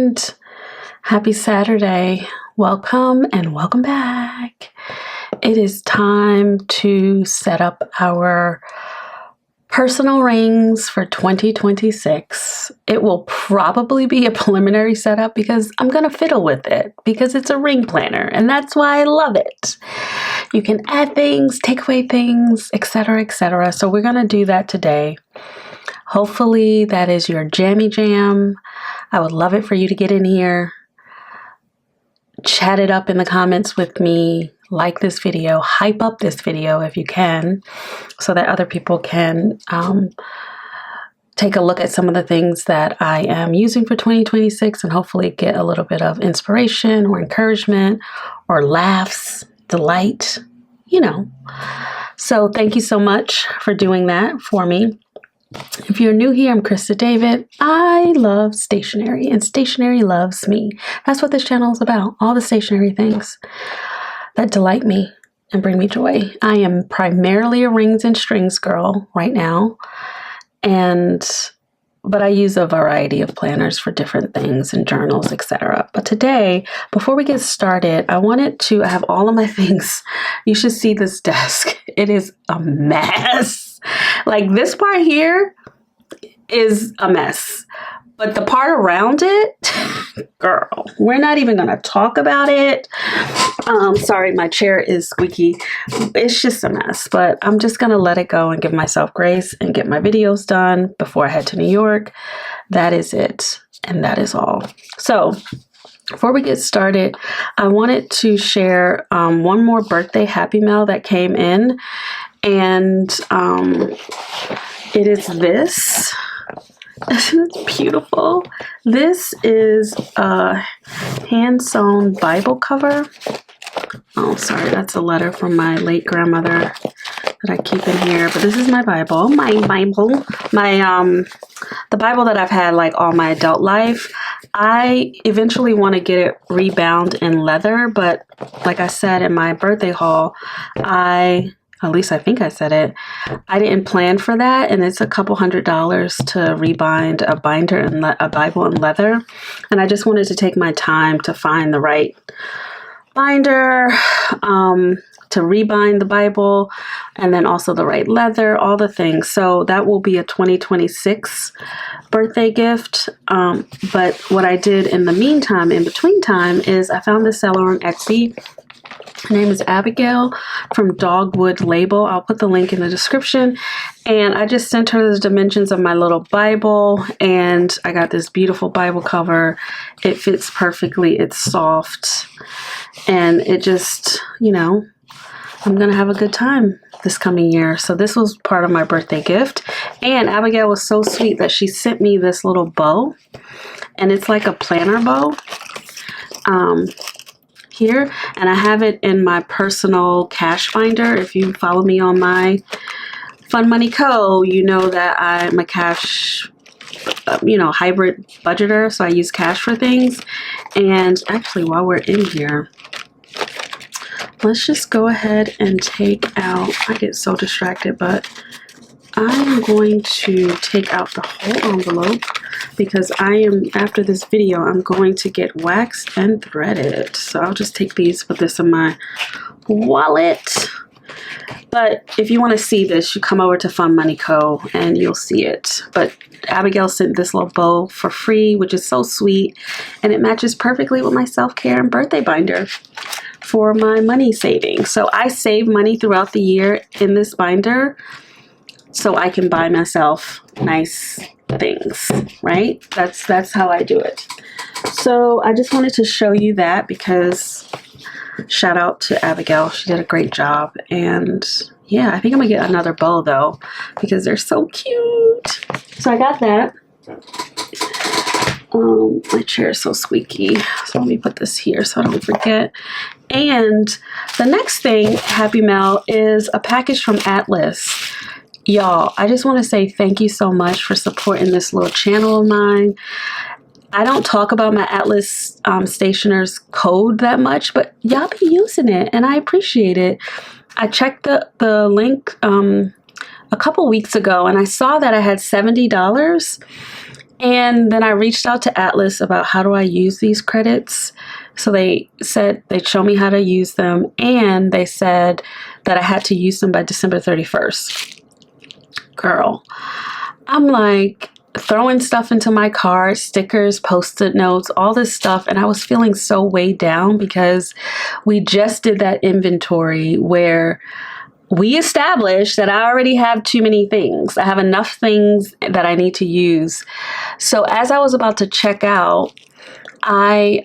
friend. Happy Saturday. Welcome and welcome back. It is time to set up our personal rings for 2026. It will probably be a preliminary setup because I'm going to fiddle with it because it's a ring planner and that's why I love it. You can add things, take away things, etc., etc. So we're going to do that today. Hopefully that is your jammy jam. I would love it for you to get in here, chat it up in the comments with me, like this video, hype up this video if you can, so that other people can take a look at some of the things that I am using for 2026 and hopefully get a little bit of inspiration or encouragement or laughs, delight, you know. So thank you so much for doing that for me. If you're new here, I'm Christa David. I love stationery and stationery loves me. That's what this channel is about. All the stationery things that delight me and bring me joy. I am primarily a rings and strings girl right now. But I use a variety of planners for different things and journals, etc. But today, before we get started, I wanted to have all of my things. You should see this desk. It is a mess. Like this part here is a mess, but the part around it, girl, we're not even going to talk about it. Sorry, my chair is squeaky. It's just a mess, but I'm just going to let it go and give myself grace and get my videos done before I head to New York. That is it. And that is all. So before we get started, I wanted to share one more birthday happy mail that came in. And it is this. Isn't it beautiful? This is a hand-sewn Bible cover. Oh, sorry, that's a letter from my late grandmother that I keep in here. But this is my Bible. The Bible that I've had like all my adult life. I eventually want to get it rebound in leather, but like I said in my birthday haul, at least I think I said it, I didn't plan for that, and it's a couple $100s to rebind a binder and a Bible in leather, and I just wanted to take my time to find the right binder, to rebind the Bible, and then also the right leather, all the things. So that will be a 2026 birthday gift. But what I did in the meantime, in between time, is I found this seller on Etsy. Her name is Abigail from Dogwood Label. I'll put the link in the description. And I just sent her the dimensions of my little Bible. And I got this beautiful Bible cover. It fits perfectly. It's soft. And it just, you know, I'm going to have a good time this coming year. So this was part of my birthday gift. And Abigail was so sweet that she sent me this little bow. And it's like a planner bow. Here, and I have it in my personal cash binder. If you follow me on my Fun Money Co, you know that I'm a cash, hybrid budgeter, so I use cash for things. And actually, while we're in here, let's just go ahead and take out, I get so distracted, but I'm going to take out the whole envelope because after this video, I'm going to get waxed and threaded. So I'll just take these, put this in my wallet. But if you want to see this, you come over to Fun Money Co. and you'll see it. But Abigail sent this little bow for free, which is so sweet. And it matches perfectly with my self-care and birthday binder for my money saving. So I save money throughout the year in this binder, so I can buy myself nice things, right? That's how I do it. So I just wanted to show you that because shout out to Abigail. She did a great job. And yeah, I think I'm gonna get another bow though because they're so cute. So I got that. My chair is so squeaky. So let me put this here so I don't forget. And the next thing, Happy Mail, is a package from Atlas. Y'all, I just want to say thank you so much for supporting this little channel of mine. I don't talk about my Atlas stationer's code that much, but y'all be using it, and I appreciate it. I checked the link a couple weeks ago, and I saw that I had $70, And then I reached out to Atlas about how do I use these credits. So they said they'd show me how to use them, and they said that I had to use them by December 31st. Girl, I'm like throwing stuff into my cart, stickers, post-it notes, all this stuff, and I was feeling so weighed down because we just did that inventory where we established that I already have too many things. I have enough things that I need to use. So as I was about to check out, I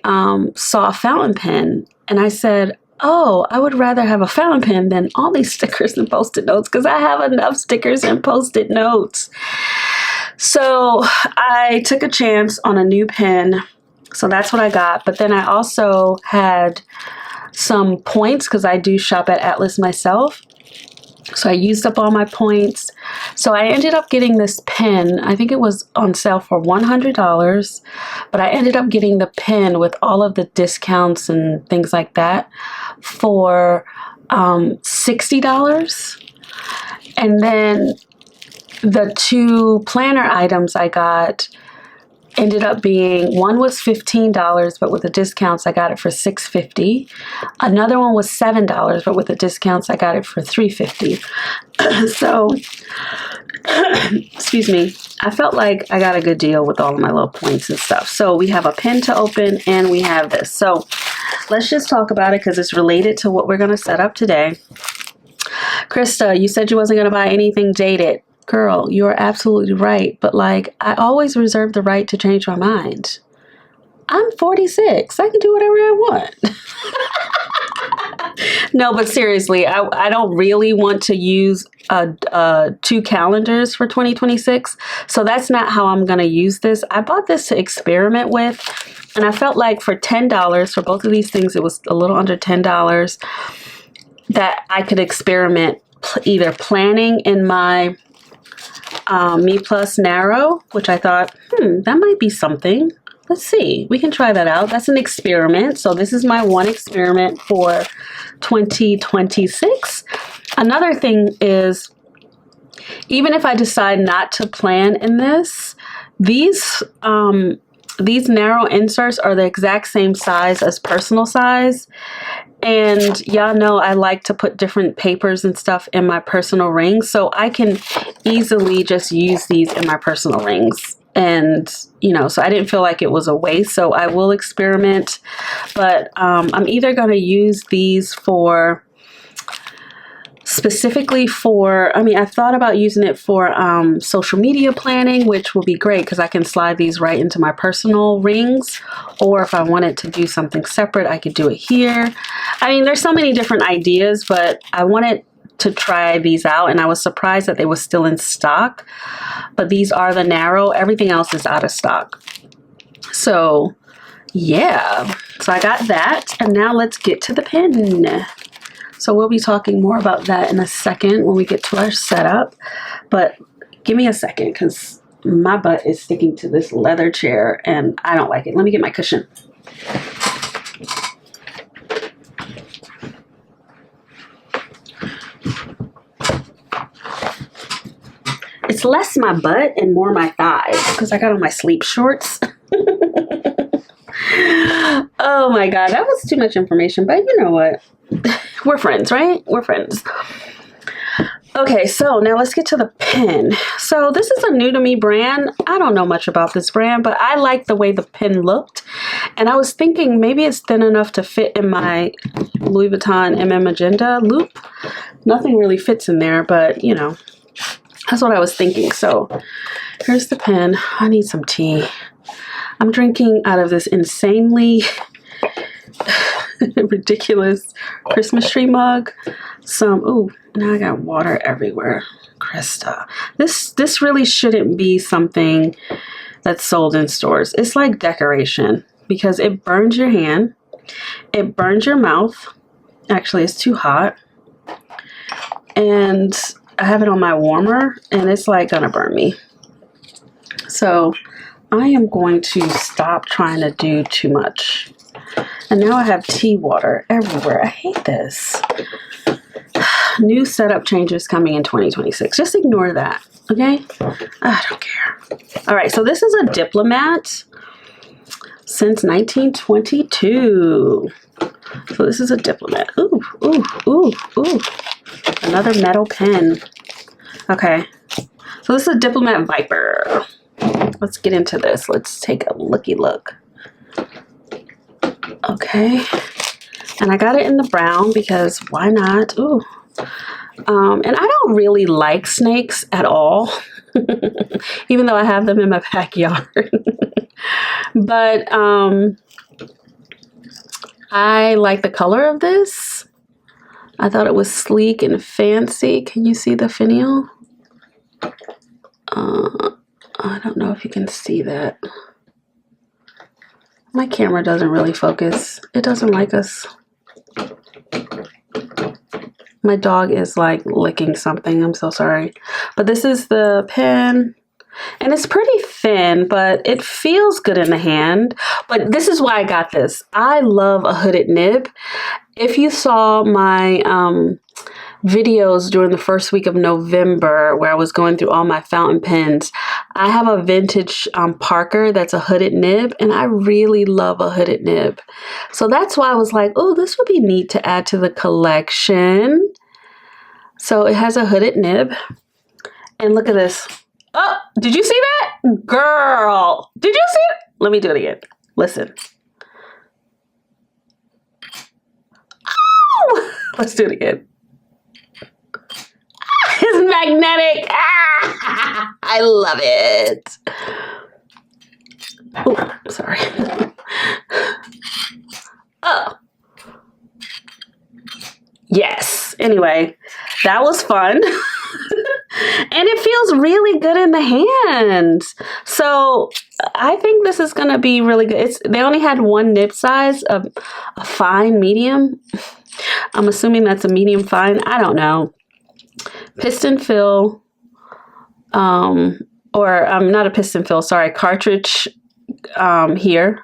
saw a fountain pen, and I said, oh, I would rather have a fountain pen than all these stickers and post-it notes because I have enough stickers and post-it notes. So I took a chance on a new pen. So that's what I got. But then I also had some points because I do shop at Atlas myself. So I used up all my points. So I ended up getting this pen. I think it was on sale for $100, but I ended up getting the pen with all of the discounts and things like that for $60. And then the two planner items I got ended up being, one was $15, but with the discounts I got it for $6.50. Another one was $7, but with the discounts I got it for $3.50. So, excuse me, I felt like I got a good deal with all of my little points and stuff. So we have a pen to open, and we have this. So let's just talk about it because it's related to what we're going to set up today. Krista, you said you wasn't going to buy anything dated. Girl, you're absolutely right. But like, I always reserve the right to change my mind. I'm 46. I can do whatever I want. No, but seriously, I don't really want to use two calendars for 2026. So that's not how I'm going to use this. I bought this to experiment with. And I felt like for $10 for both of these things, it was a little under $10 that I could experiment either planning in my Me Plus Narrow, which I thought, that might be something. Let's see. We can try that out. That's an experiment. So this is my one experiment for 2026. Another thing is, even if I decide not to plan in this, these narrow inserts are the exact same size as personal size. And y'all know I like to put different papers and stuff in my personal rings. So I can easily just use these in my personal rings. And, you know, so I didn't feel like it was a waste. So I will experiment. But I'm either going to use these for specifically for, I mean, I thought about using it for social media planning, which will be great because I can slide these right into my personal rings. Or if I wanted to do something separate, I could do it here. I mean, there's so many different ideas, but I wanted to try these out, and I was surprised that they were still in stock. But these are the narrow. Everything else is out of stock. So yeah, so I got that, and now let's get to the pen. So we'll be talking more about that in a second when we get to our setup. But give me a second because my butt is sticking to this leather chair and I don't like it. Let me get my cushion. It's less my butt and more my thighs because I got on my sleep shorts. Oh my God, that was too much information, but you know what? We're friends, right? We're friends. Okay, so now let's get to the pen. So this is a new to me brand. I don't know much about this brand, but I like the way the pen looked. And I was thinking maybe it's thin enough to fit in my Louis Vuitton MM Agenda loop. Nothing really fits in there, but you know, that's what I was thinking. So here's the pen. I need some tea. I'm drinking out of this insanely ridiculous Christmas tree mug. Ooh, now I got water everywhere. Christa. This really shouldn't be something that's sold in stores. It's like decoration because it burns your hand. It burns your mouth. Actually, it's too hot. And I have it on my warmer and it's like gonna burn me. So I am going to stop trying to do too much. And now I have tea water everywhere. I hate this. New setup changes coming in 2026. Just ignore that. Okay? I don't care. All right, so this is a Diplomat since 1922. So this is a Diplomat. Ooh, ooh, ooh, ooh. Another metal pen. Okay. So this is a Diplomat Viper. Let's get into this. Let's take a looky look. Okay. And I got it in the brown because why not? Ooh. And I don't really like snakes at all, even though I have them in my backyard. But I like the color of this. I thought it was sleek and fancy. Can you see the finial? I don't know if you can see that. My camera doesn't really focus. It doesn't like us. My dog is like licking something. I'm so sorry. But this is the pen. And it's pretty thin, but it feels good in the hand. But this is why I got this. I love a hooded nib. If you saw my videos during the first week of November where I was going through all my fountain pens, I have a vintage Parker that's a hooded nib, and I really love a hooded nib. So that's why I was like, oh, this would be neat to add to the collection. So it has a hooded nib. And look at this. Oh, did you see that? Girl, did you see it? Let me do it again. Listen. Oh! Let's do it again. It's magnetic. Ah, I love it. Oh, sorry. Oh. Yes. Anyway, that was fun. And it feels really good in the hands. So I think this is going to be really good. They only had one nib size, of a fine medium. I'm assuming that's a medium fine. I don't know. Piston fill, or not a piston fill, sorry, cartridge here.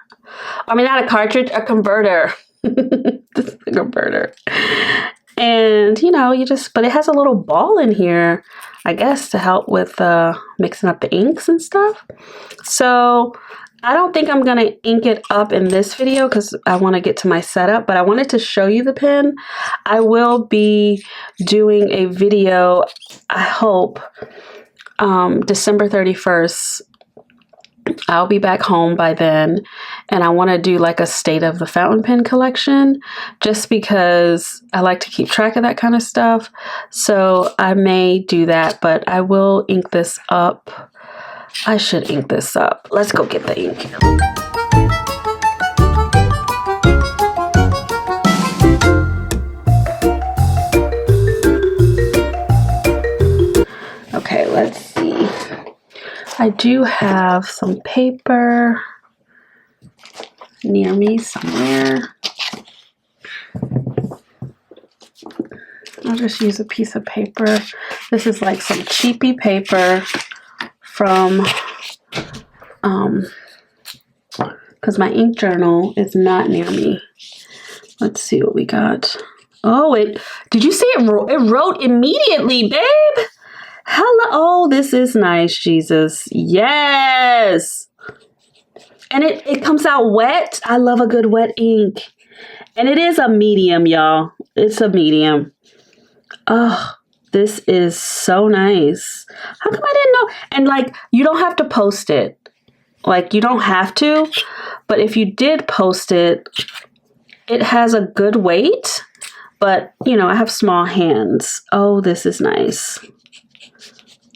I mean, not a cartridge, a converter. This is a converter. And, you know, but it has a little ball in here, I guess, to help with mixing up the inks and stuff. So I don't think I'm going to ink it up in this video because I want to get to my setup, but I wanted to show you the pen. I will be doing a video, I hope, December 31st. I'll be back home by then, and I want to do like a state of the fountain pen collection just because I like to keep track of that kind of stuff. So I may do that, but I will ink this up. I should ink this up. Let's go get the ink. Okay, let's see. I do have some paper near me somewhere. I'll just use a piece of paper. This is like some cheapy paper from, because my ink journal is not near me. Let's see what we got. Oh, did you see it? It wrote immediately, babe. Hello. Oh, this is nice, Jesus. Yes. And it comes out wet. I love a good wet ink. And it is a medium, y'all. It's a medium. Oh, this is so nice. How come I didn't know? And like, you don't have to post it. Like, you don't have to. But if you did post it, it has a good weight. But, you know, I have small hands. Oh, this is nice.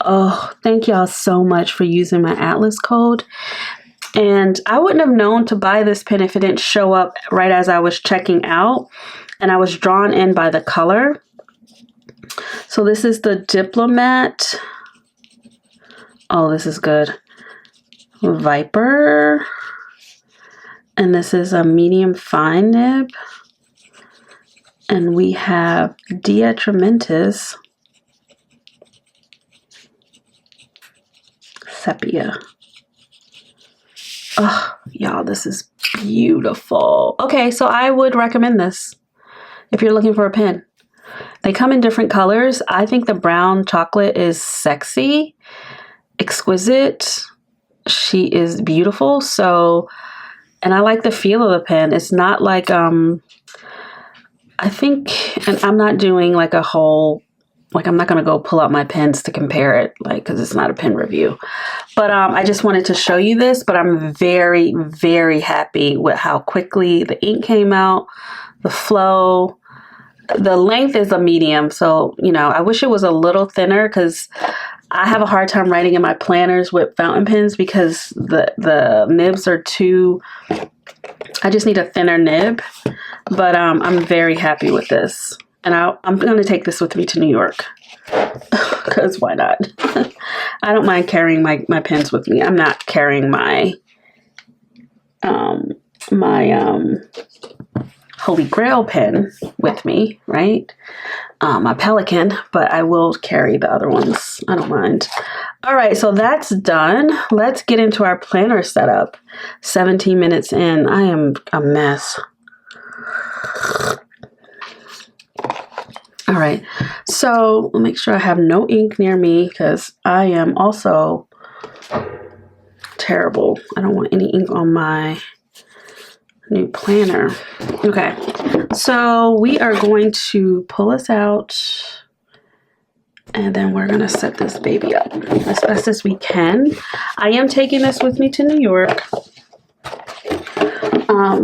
Oh, thank y'all so much for using my Atlas code. And I wouldn't have known to buy this pen if it didn't show up right as I was checking out. And I was drawn in by the color. So this is the Diplomat. Oh, this is good. Viper. And this is a medium fine nib. And we have Diatramentis. Sepia. Oh, y'all, this is beautiful. Okay, so I would recommend this if you're looking for a pen. They come in different colors. I think the brown chocolate is sexy, exquisite. She is beautiful. So, and I like the feel of the pen. It's not like, I think, and I'm not doing like a whole, like I'm not going to go pull out my pens to compare it, like, because it's not a pen review. But I just wanted to show you this, but I'm very, very happy with how quickly the ink came out, the flow. The length is a medium, so, you know, I wish it was a little thinner because I have a hard time writing in my planners with fountain pens because the nibs are too, I just need a thinner nib. But I'm very happy with this. And I'm going to take this with me to New York because why not? I don't mind carrying my pens with me. I'm not carrying my Holy Grail pen with me, right? My Pelican, but I will carry the other ones. I don't mind. All right, so that's done. Let's get into our planner setup. 17 minutes in. I am a mess. All right, so I'll make sure I have no ink near me because I am also terrible. I don't want any ink on my new planner. Okay, so we are going to pull this out and then we're going to set this baby up as best as we can. I am taking this with me to New York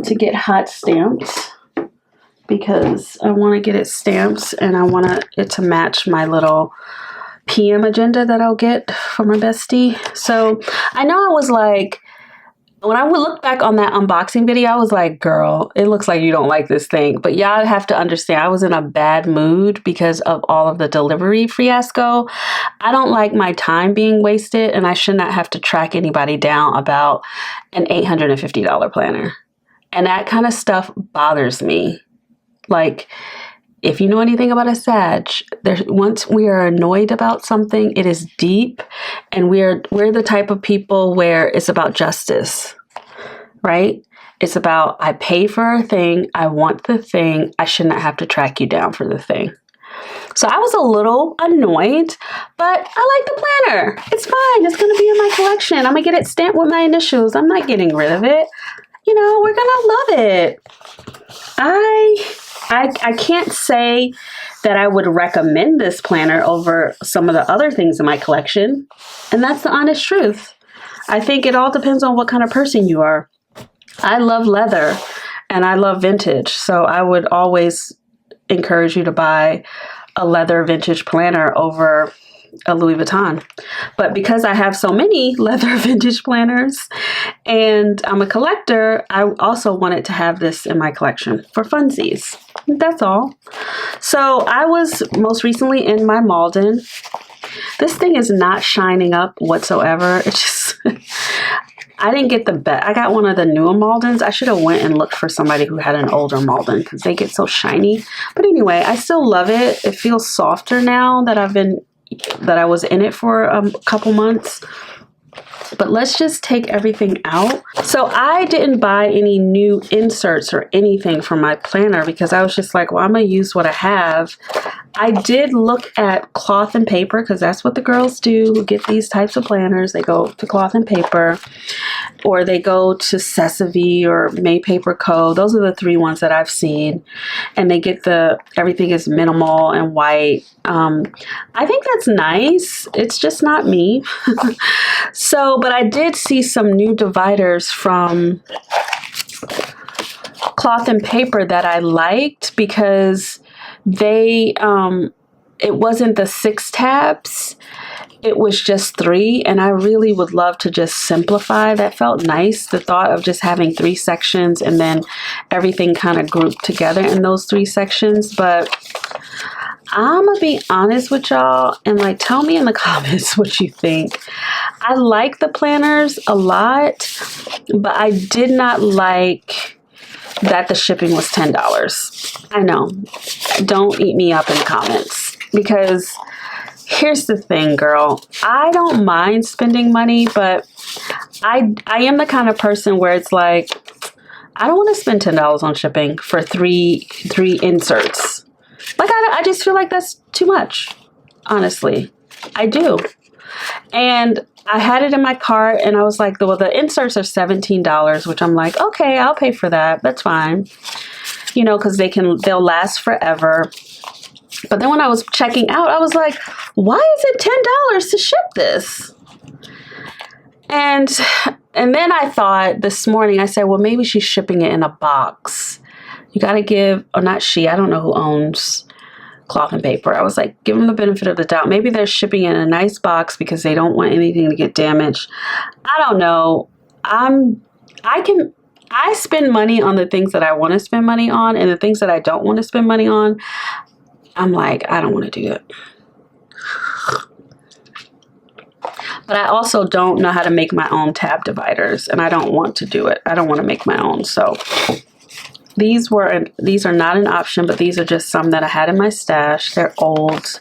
to get hot stamps because I want to get it stamped and I want it to match my little PM agenda that I'll get for my bestie. So I know I was like, when I would look back on that unboxing video, I was like, girl, it looks like you don't like this thing. But y'all have to understand, I was in a bad mood because of all of the delivery fiasco. I don't like my time being wasted, and I should not have to track anybody down about an $850 planner. And that kind of stuff bothers me. Like, if you know anything about a Sag, once we are annoyed about something, it is deep, and we're the type of people where it's about justice, right? It's about, I pay for a thing, I want the thing, I should not have to track you down for the thing. So I was a little annoyed, but I like the planner. It's fine. It's going to be in my collection. I'm going to get it stamped with my initials. I'm not getting rid of it. You know, we're going to love it. I can't say that I would recommend this planner over some of the other things in my collection. And that's the honest truth. I think it all depends on what kind of person you are. I love leather and I love vintage. So I would always encourage you to buy a leather vintage planner over a Louis Vuitton. But because I have so many leather vintage planners and I'm a collector, I also wanted to have this in my collection for funsies. That's all. So I was most recently in my Malden. This thing is not shining up whatsoever. It's just, I didn't get the best. I got one of the newer Maldens. I should have went and looked for somebody who had an older Malden because they get so shiny. But anyway, I still love it. It feels softer now that I was in it for a couple months. But let's just take everything out. So I didn't buy any new inserts or anything for my planner because I was just like, well, I'm going to use what I have. I did look at cloth and paper because that's what the girls do who get these types of planners. They go to cloth and paper, or they go to Sesame or May Paper Co. Those are the three ones that I've seen. And they get everything is minimal and white. I think that's nice. It's just not me. So, but I did see some new dividers from cloth and paper that I liked because they, it wasn't the 6 tabs. It was just 3, and I really would love to just simplify. That felt nice, the thought of just having 3 sections and then everything kind of grouped together in those 3 sections. But I'm gonna be honest with y'all and like tell me in the comments what you think. I like the planners a lot, but I did not like that the shipping was $10. I know, don't eat me up in the comments because here's the thing, girl. I don't mind spending money, but I am the kind of person where it's like, I don't want to spend $10 on shipping for three inserts. Like, I I just feel like that's too much, honestly. I do. And I had it in my cart and I was like, well, the inserts are $17, which I'm like, okay, I'll pay for that. That's fine. You know, because they'll last forever. But then when I was checking out, I was like, why is it $10 to ship this? And then I thought this morning, I said, well, maybe she's shipping it in a box. You got to give, or not she, I don't know who owns Cloth and Paper. I was like, give them the benefit of the doubt. Maybe they're shipping it in a nice box because they don't want anything to get damaged. I don't know. I spend money on the things that I want to spend money on, and the things that I don't want to spend money on, I'm like, I don't want to do it. But I also don't know how to make my own tab dividers, and I don't want to do it. I don't want to make my own. So these are not an option, but these are just some that I had in my stash. They're old.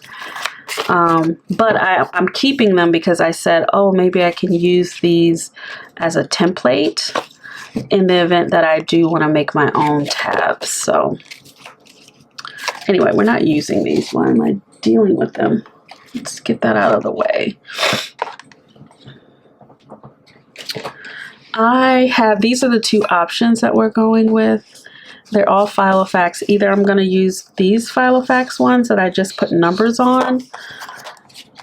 But I'm keeping them because I said, oh, maybe I can use these as a template in the event that I do want to make my own tabs. So anyway, we're not using these. Why am I dealing with them? Let's get that out of the way. These are the two options that we're going with. They're all Filofax. Either I'm going to use these Filofax ones that I just put numbers on,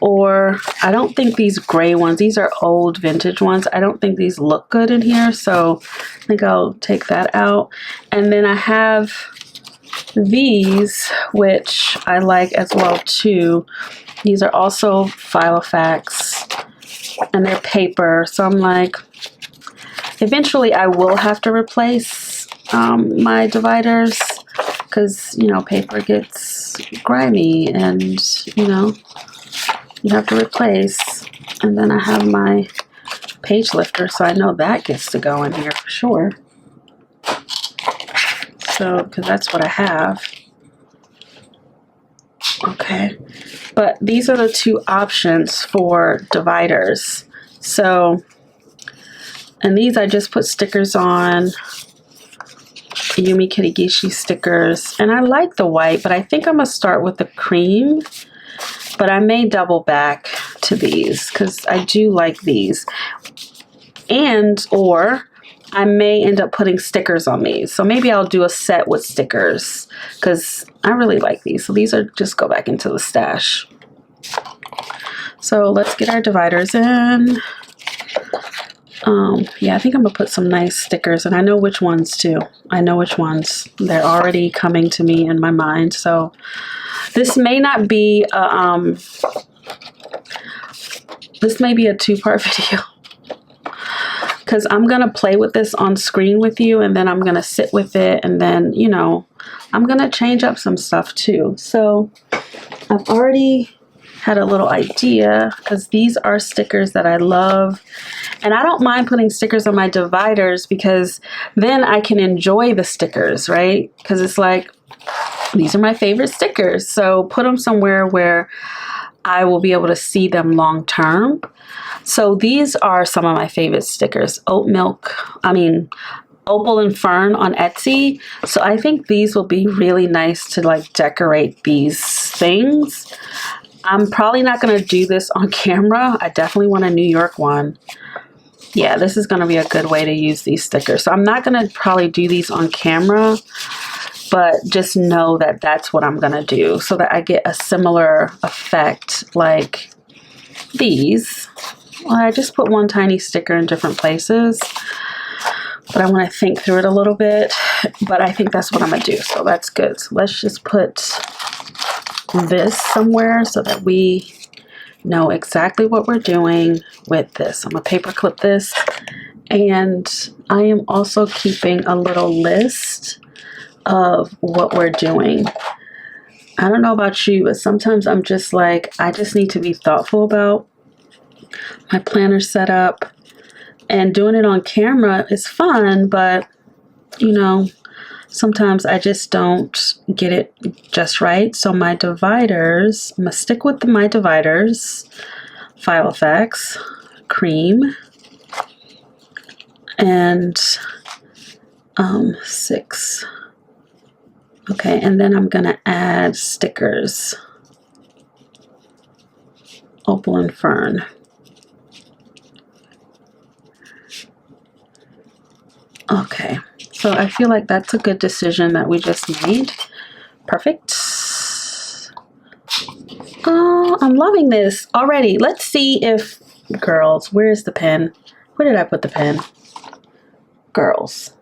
or I don't think these gray ones, these are old vintage ones. I don't think these look good in here, so I think I'll take that out. And then I have these, which I like as well too. These are also Filofax and they're paper. So I'm like, eventually I will have to replace my dividers because, you know, paper gets grimy and, you know, you have to replace. And then I have my page lifter, so I know that gets to go in here for sure. So, because that's what I have. Okay, but these are the two options for dividers. So, and these I just put stickers on, Yumi Kirigishi stickers, and I like the white, but I think I'm gonna start with the cream, but I may double back to these because I do like these, and or I may end up putting stickers on these. So maybe I'll do a set with stickers because I really like these. So these are just go back into the stash. So let's get our dividers in. Yeah, I think I'm gonna put some nice stickers, and I know which ones too. I know which ones. They're already coming to me in my mind. So this may not be a, this may be a two-part video. Because I'm going to play with this on screen with you, and then I'm going to sit with it, and then, you know, I'm going to change up some stuff too. So I've already had a little idea because these are stickers that I love. And I don't mind putting stickers on my dividers because then I can enjoy the stickers, right? Because it's like, these are my favorite stickers. So put them somewhere where I will be able to see them long term. So these are some of my favorite stickers. Opal and Fern on Etsy. So I think these will be really nice to like decorate these things. I'm probably not going to do this on camera. I definitely want a New York one. Yeah, this is going to be a good way to use these stickers. So I'm not going to probably do these on camera, but just know that that's what I'm going to do so that I get a similar effect like these. Well, I just put one tiny sticker in different places, but I want to think through it a little bit, but I think that's what I'm going to do. So that's good. So let's just put this somewhere so that we know exactly what we're doing with this. I'm going to paper clip this, and I am also keeping a little list of what we're doing. I don't know about you, but sometimes I'm just like, I just need to be thoughtful about my planner setup, and doing it on camera is fun, but you know, sometimes I just don't get it just right. So my dividers, I'm gonna stick with my dividers, Filofax, cream, and 6. Okay, and then I'm gonna add stickers. Opal and Fern. Okay, so I feel like that's a good decision that we just made. Perfect. Oh, I'm loving this already. Let's see if, girls, where's the pen? Where did I put the pen? Girls.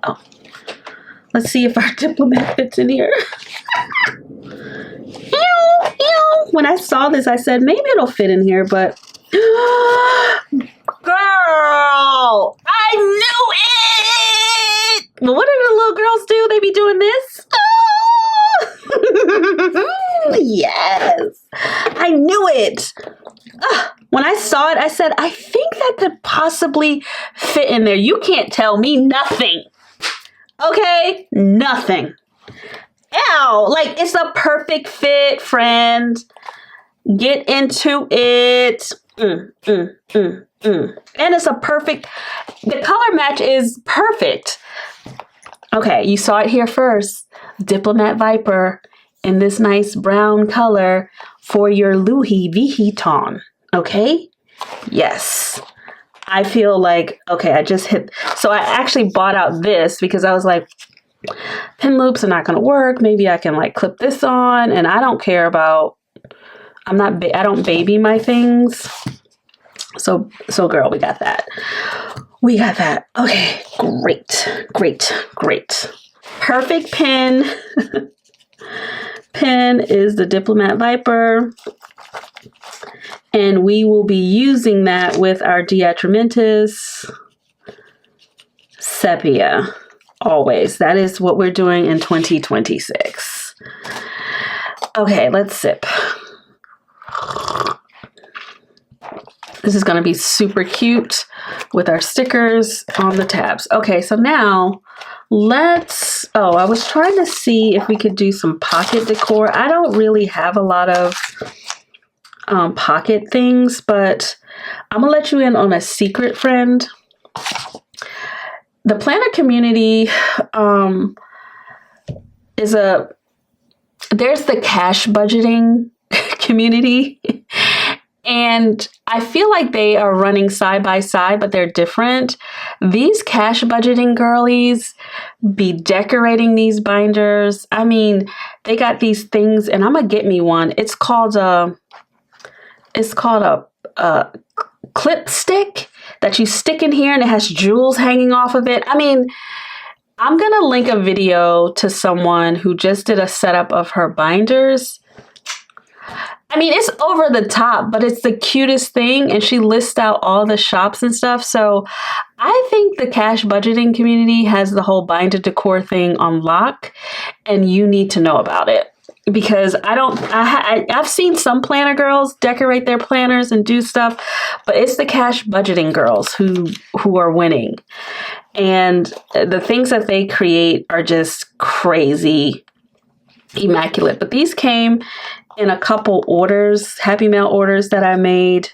Oh. Let's see if our diplomat fits in here. When I saw this, I said, maybe it'll fit in here, but... Girl! I knew it! Well, what do the little girls do? They be doing this? Oh! Yes! I knew it! When I saw it, I said, I think that could possibly fit in there. You can't tell me nothing. Okay? Nothing. Ow! Like, it's a perfect fit, friend. Get into it. And it's a perfect, the color match is perfect. Okay, you saw it here first. Diplomat Viper in this nice brown color for your Louis Vuitton. Okay? Yes. I feel like, okay, I just hit, so I actually bought out this because I was like, pin loops are not going to work. Maybe I can like clip this on, and I don't care about, I don't baby my things. So girl, we got that. We got that. Okay, great. Perfect pin. Pin is the Diplomat Viper. And we will be using that with our Diatramentis Sepia. Always. That is what we're doing in 2026. Okay, let's sip. This is going to be super cute with our stickers on the tabs. Okay, so now let's, I was trying to see if we could do some pocket decor. I don't really have a lot of pocket things, but I'm going to let you in on a secret, friend. The planner community there's the cash budgeting community. And I feel like they are running side by side, but they're different. These cash budgeting girlies be decorating these binders. I mean, they got these things, and I'm gonna get me one. It's called a clip stick that you stick in here, and it has jewels hanging off of it. I mean, I'm gonna link a video to someone who just did a setup of her binders. I mean, it's over the top, but it's the cutest thing. And she lists out all the shops and stuff. So I think the cash budgeting community has the whole binder decor thing on lock, and you need to know about it. Because I've seen some planner girls decorate their planners and do stuff, but it's the cash budgeting girls who are winning. And the things that they create are just crazy, immaculate. But these came in a couple orders, Happy Mail orders that I made.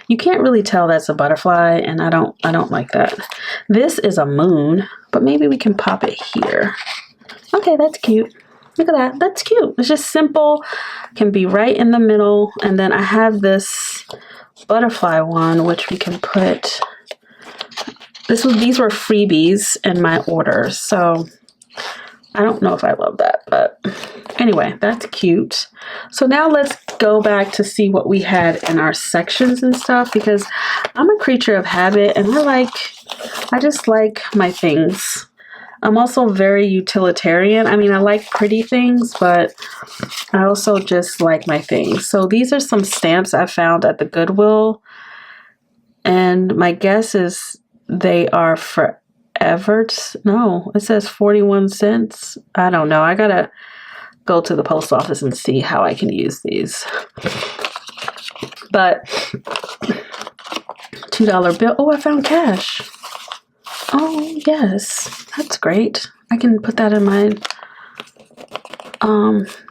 You can't really tell that's a butterfly, and I don't like that. This is a moon, but maybe we can pop it here. Okay, that's cute. Look at that. That's cute. It's just simple. Can be right in the middle. And then I have this butterfly one, which we can put. These were freebies in my order, so I don't know if I love that, but anyway, that's cute. So now let's go back to see what we had in our sections and stuff, because I'm a creature of habit, and I just like my things. I'm also very utilitarian. I mean, I like pretty things, but I also just like my things. So these are some stamps I found at the Goodwill, and my guess is they are forever. No, it says 41 cents. I don't know. I gotta go to the post office and see how I can use these. But $2 bill. Oh, I found cash. Oh, yes. That's great. I can put that in my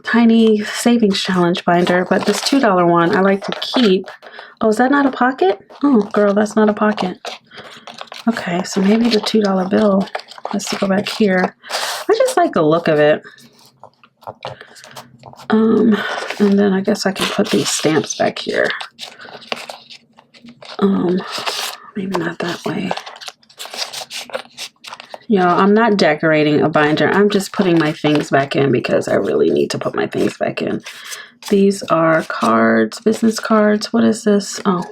tiny savings challenge binder. But this $2 one I like to keep. Oh, is that not a pocket? Oh, girl, that's not a pocket. Okay, so maybe the $2 bill. Let's go back here. I just like the look of it. And then I guess I can put these stamps back here. Maybe not that way. Y'all, I'm not decorating a binder. I'm just putting my things back in because I really need to put my things back in. These are cards, business cards. What is this? Oh,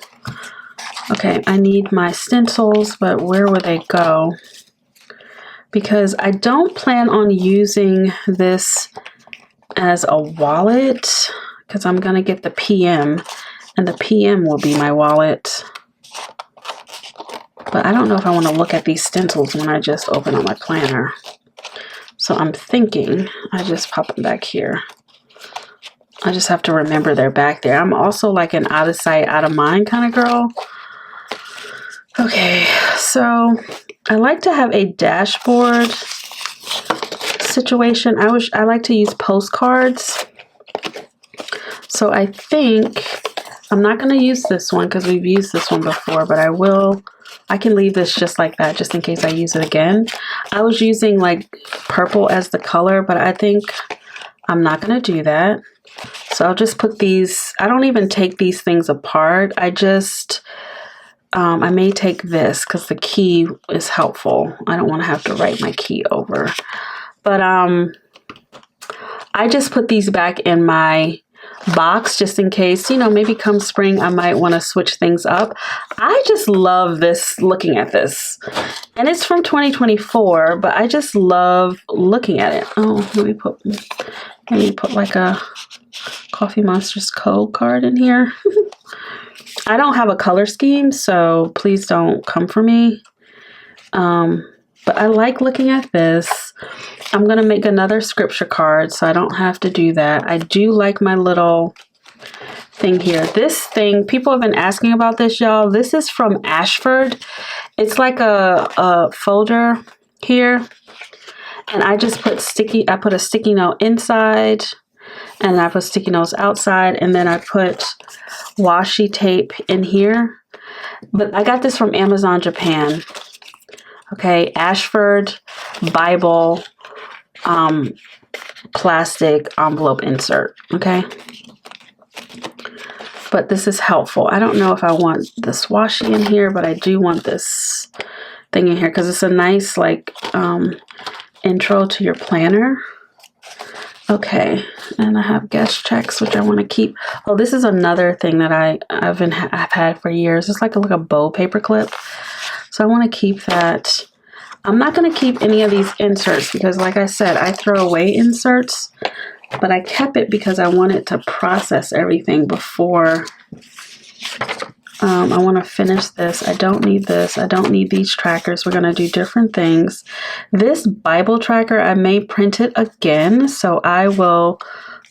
okay. I need my stencils, but where would they go? Because I don't plan on using this as a wallet because I'm going to get the PM, and the PM will be my wallet. But I don't know if I want to look at these stencils when I just open up my planner. So I'm thinking I just pop them back here. I just have to remember they're back there. I'm also like an out of sight, out of mind kind of girl. Okay, so I like to have a dashboard situation. I like to use postcards. So I think I'm not going to use this one because we've used this one before, but I can leave this just like that just in case I use it again. I was using like purple as the color, but I think I'm not going to do that. So I'll just put these, I don't even take these things apart. I just, I may take this because the key is helpful. I don't want to have to write my key over. But I just put these back in my box just in case, you know, maybe come spring I might want to switch things up. I just love this, looking at this, and it's from 2024, but I just love looking at it. Oh, let me put like a Coffee Monsters code card in here. I don't have a color scheme, so please don't come for me. But I like looking at this. I'm going to make another scripture card so I don't have to do that. I do like my little thing here. This thing, people have been asking about this, y'all. This is from Ashford. It's like a folder here. And I just put I put a sticky note inside and I put sticky notes outside. And then I put washi tape in here. But I got this from Amazon Japan. Okay, Ashford Bible plastic envelope insert. Okay, but this is helpful. I don't know if I want this washi in here, but I do want this thing in here because it's a nice like intro to your planner. Okay, and I have guest checks, which I want to keep. Oh, this is another thing that I've had for years. It's like a bow paper clip. So I want to keep that. I'm not going to keep any of these inserts because, like I said, I throw away inserts, but I kept it because I wanted to process everything before I want to finish this. I don't need this. I don't need these trackers. We're going to do different things. This Bible tracker, I may print it again, so I will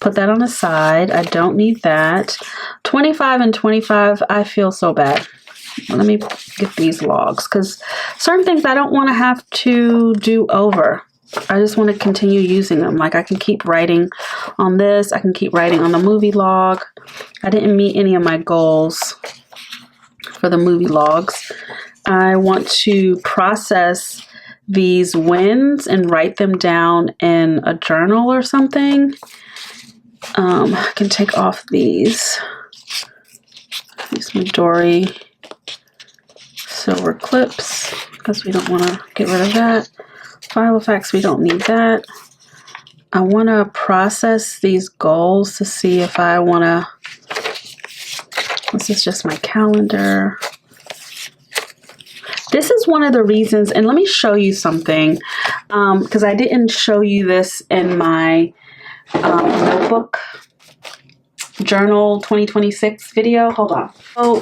put that on the side. I don't need that. 25 and 25, I feel so bad. Let me get these logs because certain things I don't want to have to do over. I just want to continue using them. Like I can keep writing on this. I can keep writing on the movie log. I didn't meet any of my goals for the movie logs. I want to process these wins and write them down in a journal or something. I can take off these Midori silver clips because we don't want to get rid of that. File effects, we don't need that. I want to process these goals to see if I want to. This is just my calendar. This is one of the reasons, and let me show you something because I didn't show you this in my notebook journal 2026 video. Hold on. So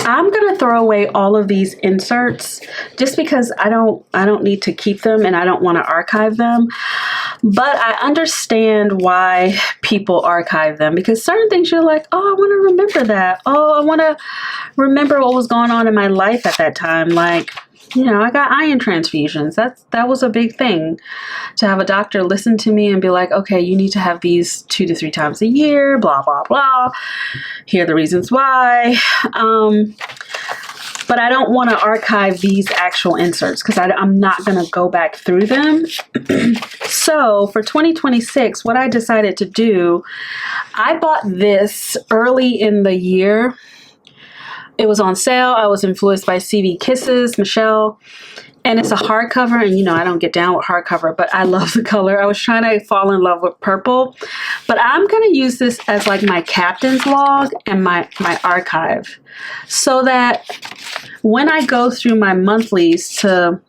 I'm gonna throw away all of these inserts just because I don't need to keep them and I don't want to archive them. But I understand why people archive them because certain things you're like, oh, I want to remember that. Oh, I want to remember what was going on in my life at that time. Like, you know, I got iron transfusions. That was a big thing to have a doctor listen to me and be like, okay, you need to have these 2 to 3 times a year, blah, blah, blah. Here are the reasons why. but I don't want to archive these actual inserts because I'm not going to go back through them. So for 2026, what I decided to do, I bought this early in the year. It was on sale. I was influenced by SeaweedKisses, Michelle. And it's a hardcover, and you know I don't get down with hardcover, but I love the color. I was trying to fall in love with purple, but I'm going to use this as like my captain's log and my archive, so that when I go through my monthlies to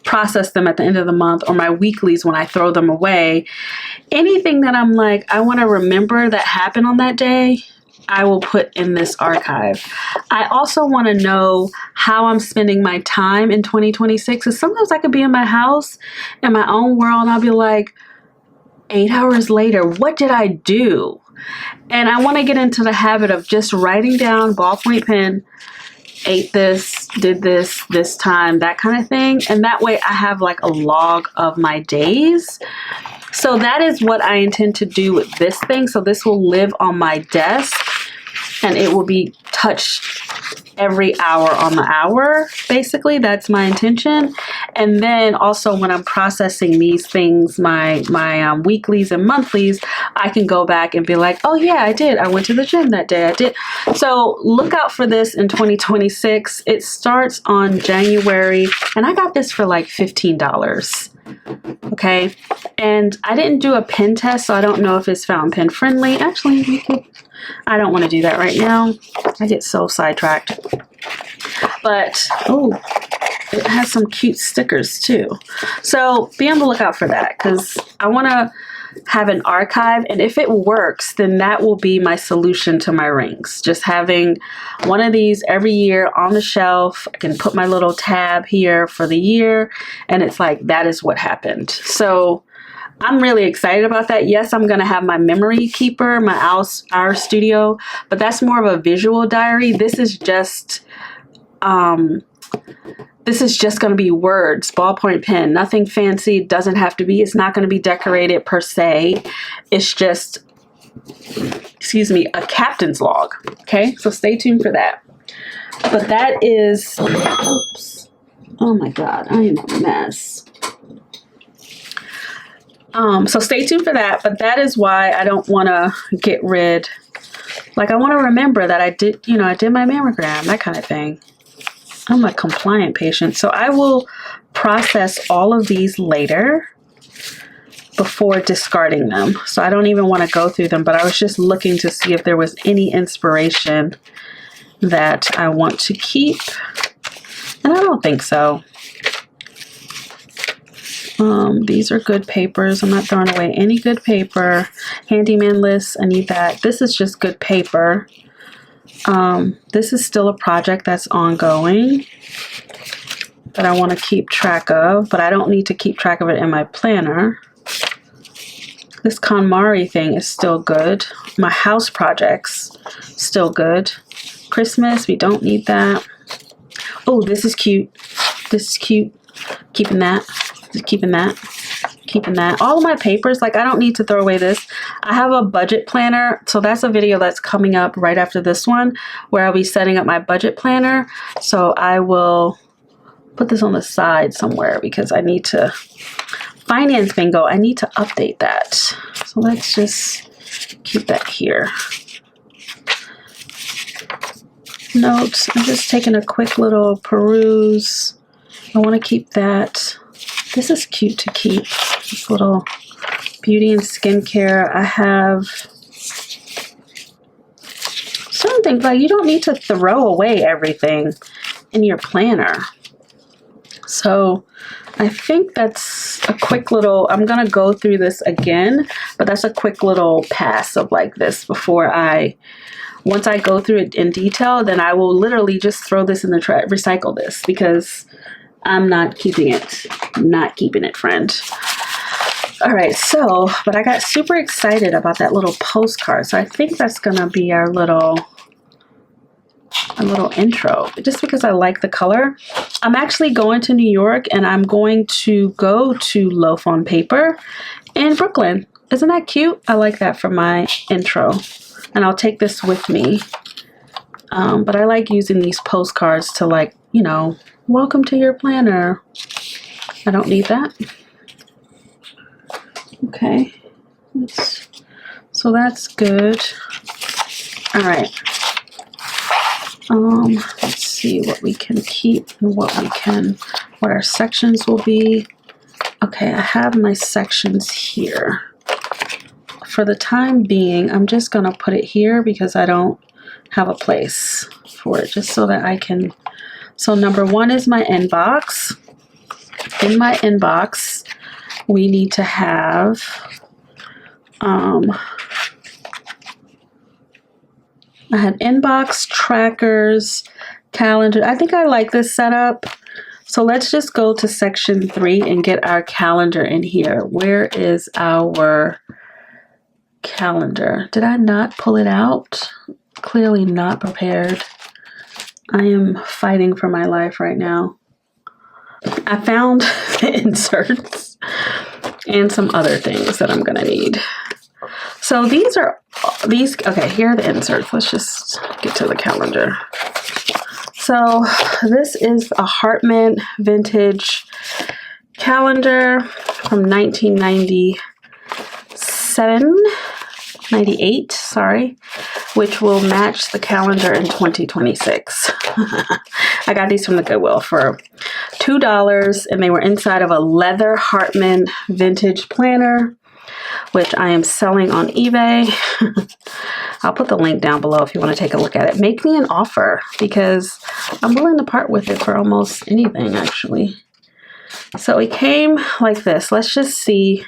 process them at the end of the month, or my weeklies when I throw them away, anything that I'm like, I want to remember that happened on that day, I will put in this archive. I also want to know how I'm spending my time in 2026. Because sometimes I could be in my house, in my own world, and I'll be like, 8 hours later, what did I do? And I want to get into the habit of just writing down, ballpoint pen, ate this, did this time, that kind of thing. And that way I have like a log of my days. So that is what I intend to do with this thing. So this will live on my desk, and it will be touched every hour on the hour. Basically, that's my intention. And then also when I'm processing these things, my weeklies and monthlies, I can go back and be like, oh yeah, I did. I went to the gym that day. I did. So look out for this in 2026. It starts on January, and I got this for like $15. Okay, and I didn't do a pen test, so I don't know if it's fountain pen friendly. Actually, I don't want to do that right now. I get so sidetracked. But oh, it has some cute stickers too. So be on the lookout for that, because I want to have an archive, and if it works, then that will be my solution to my rings. Just having one of these every year on the shelf. I can put my little tab here for the year, and it's like, that is what happened. So I'm really excited about that. Yes, I'm going to have my memory keeper, my Our Studio, but that's more of a visual diary. This is just going to be words, ballpoint pen, nothing fancy. Doesn't have to be, it's not going to be decorated per se. It's just, excuse me, a captain's log. Okay, so stay tuned for that. But that is, oops, oh my God, I am a mess. So stay tuned for that, but that is why I don't want to get rid, like I want to remember that I did, you know, I did my mammogram, that kind of thing. I'm a compliant patient, so I will process all of these later before discarding them. So I don't even want to go through them, but I was just looking to see if there was any inspiration that I want to keep, and I don't think so. These are good papers. I'm not throwing away any good paper. Handyman list, I need that. This is just good paper. This is still a project that's ongoing that I want to keep track of, but I don't need to keep track of it in my planner. This KonMari thing is still good. My house projects, still good. Christmas, we don't need that. Oh, this is cute. This is cute. Keeping that. Keeping that. Keeping that. All of my papers, like I don't need to throw away this. I have a budget planner, so that's a video that's coming up right after this one where I'll be setting up my budget planner. So I will put this on the side somewhere because I need to, finance bingo, I need to update that. So let's just keep that here. Notes, I'm just taking a quick little peruse. I want to keep that. This is cute to keep. This little beauty and skincare. I have certain things, like you don't need to throw away everything in your planner. So I think that's a quick little, I'm going to go through this again, but that's a quick little pass of like this before once I go through it in detail, then I will literally just throw this in the recycle this, because I'm not keeping it. Not keeping it, friend. All right, so, but I got super excited about that little postcard. So I think that's going to be our little intro, just because I like the color. I'm actually going to New York, and I'm going to go to Loaf on Paper in Brooklyn. Isn't that cute? I like that for my intro. And I'll take this with me. But I like using these postcards to, like, you know, welcome to your planner. I don't need that. Okay. So that's good. All right. Let's see what we can keep and what our sections will be. Okay, I have my sections here. For the time being, I'm just gonna put it here because I don't have a place for it, just so that I can. So number one is my inbox. In my inbox, we need to have I had inbox, trackers, calendar. I think I like this setup. So let's just go to section 3 and get our calendar in here. Where is our calendar? Did I not pull it out? Clearly not prepared. I am fighting for my life right now. I found the inserts and some other things that I'm gonna need. So these, okay, here are the inserts. Let's just get to the calendar. So this is a Hartman vintage calendar from 98, sorry, which will match the calendar in 2026. I got these from the Goodwill for $2, and they were inside of a leather Hartman vintage planner, which I am selling on eBay. I'll put the link down below if you want to take a look at it. Make me an offer, because I'm willing to part with it for almost anything, actually. So it came like this. Let's just see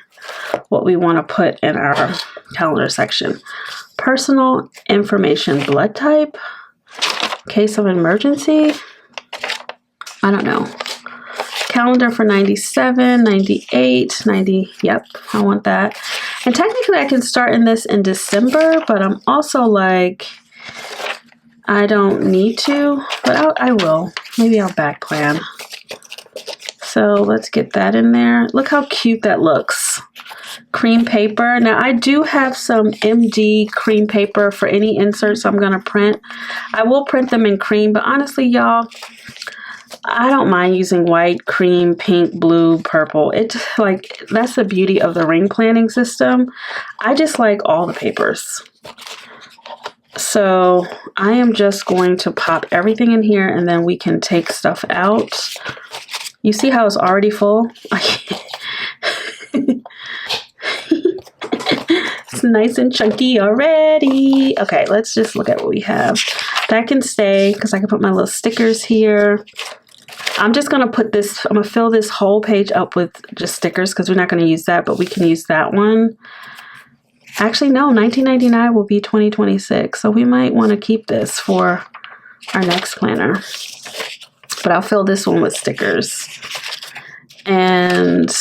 what we want to put in our calendar section. Personal information, blood type, case of emergency. I don't know. Calendar for 97, 98, 90. Yep, I want that. And technically I can start in this in December, but I'm also like, I don't need to, but I will. Maybe I'll back plan. So let's get that in there. Look how cute that looks. Cream paper. Now I do have some MD cream paper for any inserts I'm going to print. I will print them in cream, but honestly, y'all, I don't mind using white, cream, pink, blue, purple. It's like, that's the beauty of the ring planning system. I just like all the papers. So I am just going to pop everything in here, and then we can take stuff out. You see how it's already full? It's nice and chunky already. Okay, let's just look at what we have. That can stay because I can put my little stickers here. I'm just going to put this, I'm going to fill this whole page up with just stickers because we're not going to use that, but we can use that one. Actually, no, 1999 will be 2026. So we might want to keep this for our next planner. But I'll fill this one with stickers. And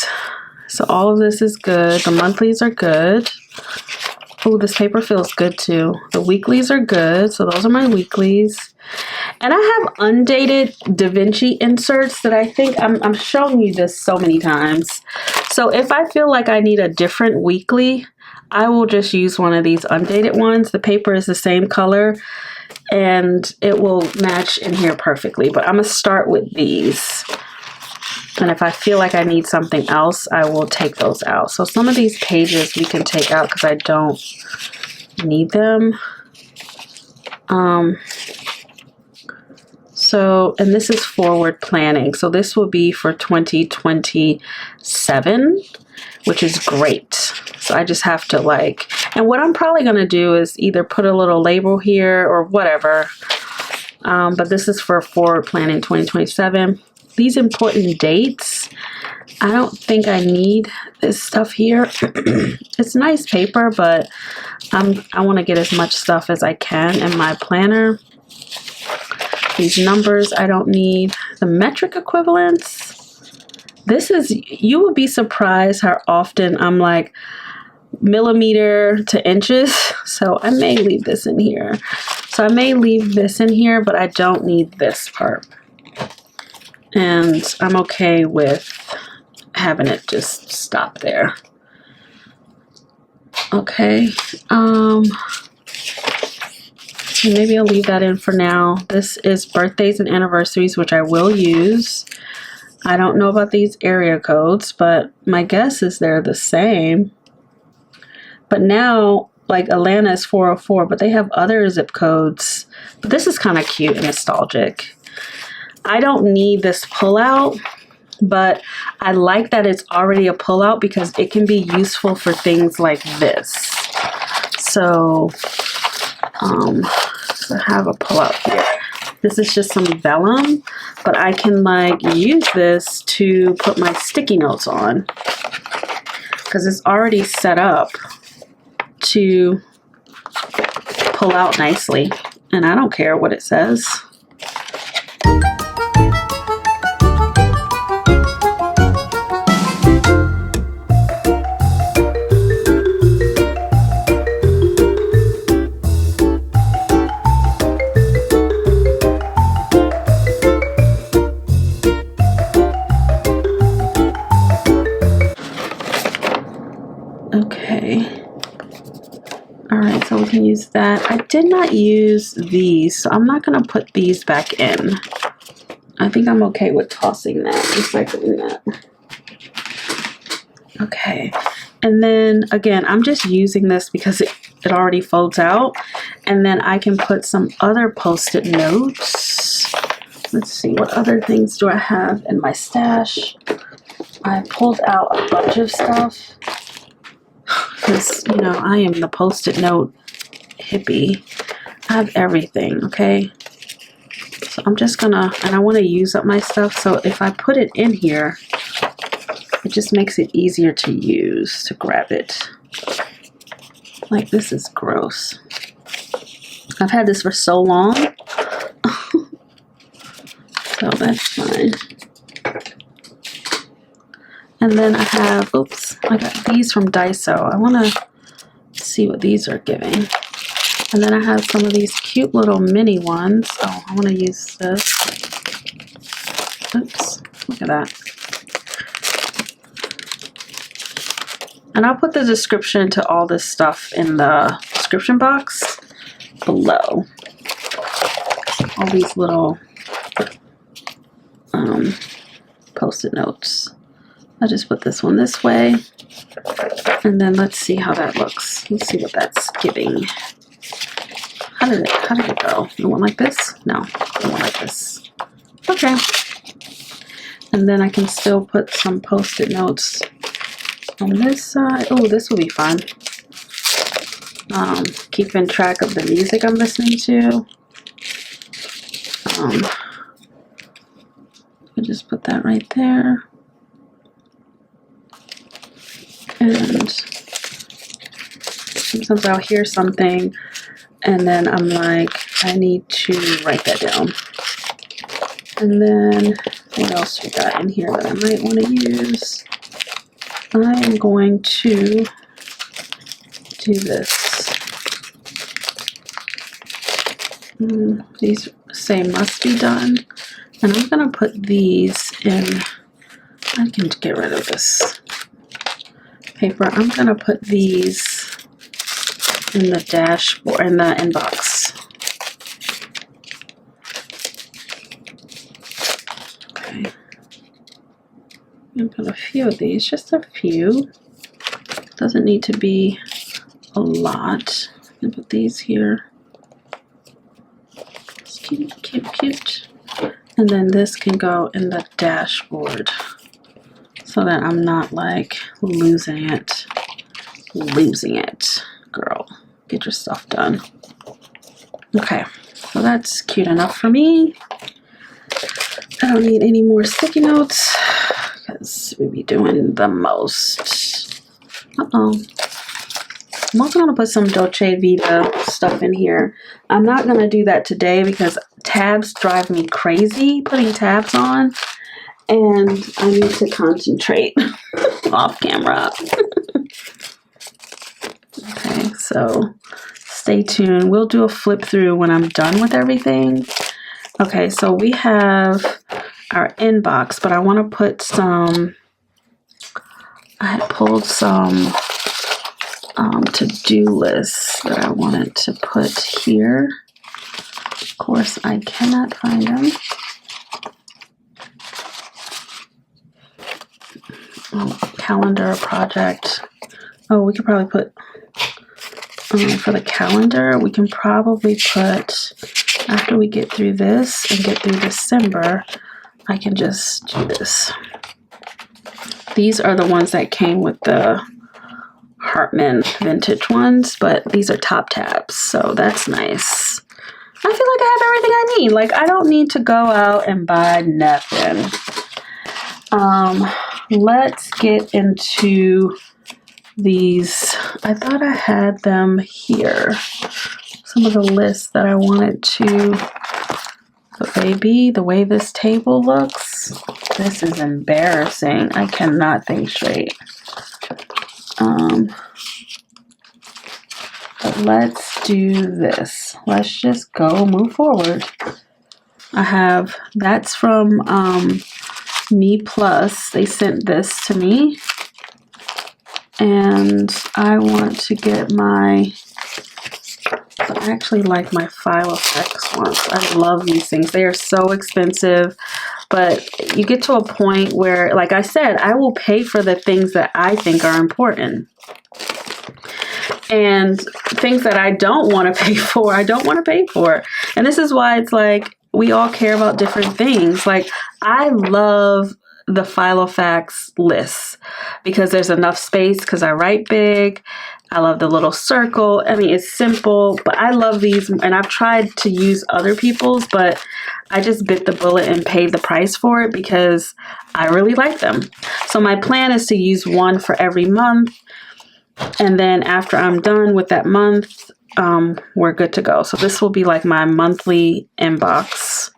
so all of this is good. The monthlies are good. Oh, this paper feels good too. The weeklies are good. So those are my weeklies. And I have undated Da Vinci inserts that I think, I'm showing you this so many times. So if I feel like I need a different weekly, I will just use one of these undated ones. The paper is the same color and it will match in here perfectly. But I'm going to start with these. And if I feel like I need something else, I will take those out. So some of these pages we can take out because I don't need them. So, and this is forward planning. So this will be for 2027, which is great. So I just have to like, and what I'm probably going to do is either put a little label here or whatever. But this is for forward planning 2027. These important dates, I don't think I need this stuff here. It's nice paper, but I want to get as much stuff as I can in my planner. These numbers I don't need. The metric equivalents. This is, you would be surprised how often I'm like millimeter to inches. So I may leave this in here. So I may leave this in here, but I don't need this part. And I'm okay with having it just stop there. Okay. Maybe I'll leave that in for now. This is birthdays and anniversaries, which I will use. I don't know about these area codes, but my guess is they're the same. But now, like, Atlanta is 404, but they have other zip codes. But this is kind of cute and nostalgic. I don't need this pullout, but I like that it's already a pullout because it can be useful for things like this. So, I have a pullout here. This is just some vellum, but I can like use this to put my sticky notes on because it's already set up to pull out nicely, and I don't care what it says. Okay. All right, so we can use that. I did not use these, so I'm not going to put these back in. I think I'm okay with tossing that, recycling that. Okay, and then again, I'm just using this because it already folds out, and then I can put some other Post-it notes. Let's see, what other things do I have in my stash? I pulled out a bunch of stuff because, you know, I am the Post-it note hippie. I have everything, okay? So I'm just gonna, and I want to use up my stuff, so if I put it in here, it just makes it easier to use, to grab it. Like, this is gross. I've had this for so long. So that's fine. And then I have, oops, I got these from Daiso. I want to see what these are giving. And then I have some of these cute little mini ones. Oh, I want to use this. Oops, look at that. And I'll put the description to all this stuff in the description box below. All these little Post-it notes. I'll just put this one this way, and then let's see how that looks. Let's see what that's giving. How did it go? The one like this? No, the one like this. Okay. And then I can still put some Post-it notes on this side. Oh, this will be fun. Keeping track of the music I'm listening to. I just put that right there. And sometimes I'll hear something and then I'm like, I need to write that down. And then what else we got in here that I might want to use? I am going to do this. These say must be done. And I'm going to put these in. I can get rid of this paper. I'm going to put these in the dashboard, in the inbox. Okay. I'm going to put a few of these, just a few. Doesn't need to be a lot. I'm going to put these here. It's cute, cute, cute. And then this can go in the dashboard so that I'm not like losing it. Losing it. Girl, get your stuff done. Okay, so that's cute enough for me. I don't need any more sticky notes because we be doing the most. Uh-oh. I'm also going to put some Dolce Vita stuff in here. I'm not going to do that today because tabs drive me crazy putting tabs on. And I need to concentrate off camera. Okay, so stay tuned. We'll do a flip through when I'm done with everything. Okay, so we have our inbox, but I want to put some, I had pulled some to-do lists that I wanted to put here. course, I cannot find them. Oh, calendar project. Oh, we could probably put, for the calendar, we can probably put, after we get through this and get through December, I can just do this. These are the ones that came with the Hartman vintage ones, but these are top tabs, so that's nice. I feel like I have everything I need. Like, I don't need to go out and buy nothing. Let's get into these. I thought I had them here. Some of the lists that I wanted to, but baby, the way this table looks, this is embarrassing. I cannot think straight. But let's do this. Let's just go move forward. I have, that's from Me Plus. They sent this to me. And I want to get my, I actually like my File Effects ones. I love these things. They are so expensive. But you get to a point where, like I said, I will pay for the things that I think are important. And things that I don't want to pay for, I don't want to pay for. And this is why it's like we all care about different things. Like, I love the File Effects lists because there's enough space because I write big. I love the little circle. I mean, it's simple, but I love these. And I've tried to use other people's, but I just bit the bullet and paid the price for it because I really like them. So my plan is to use one for every month. And then after I'm done with that month, we're good to go. So this will be like my monthly inbox.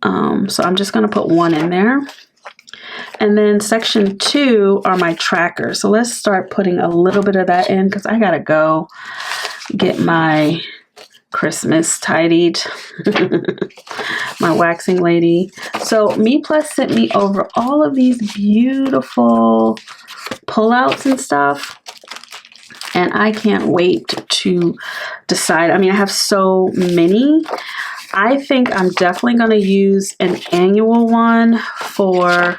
So I'm just going to put one in there. And then section 2 are my trackers. So let's start putting a little bit of that in because I got to go get my Christmas tidied. My waxing lady. So Me Plus sent me over all of these beautiful pullouts and stuff. And I can't wait to decide. I mean, I have so many. I think I'm definitely going to use an annual one for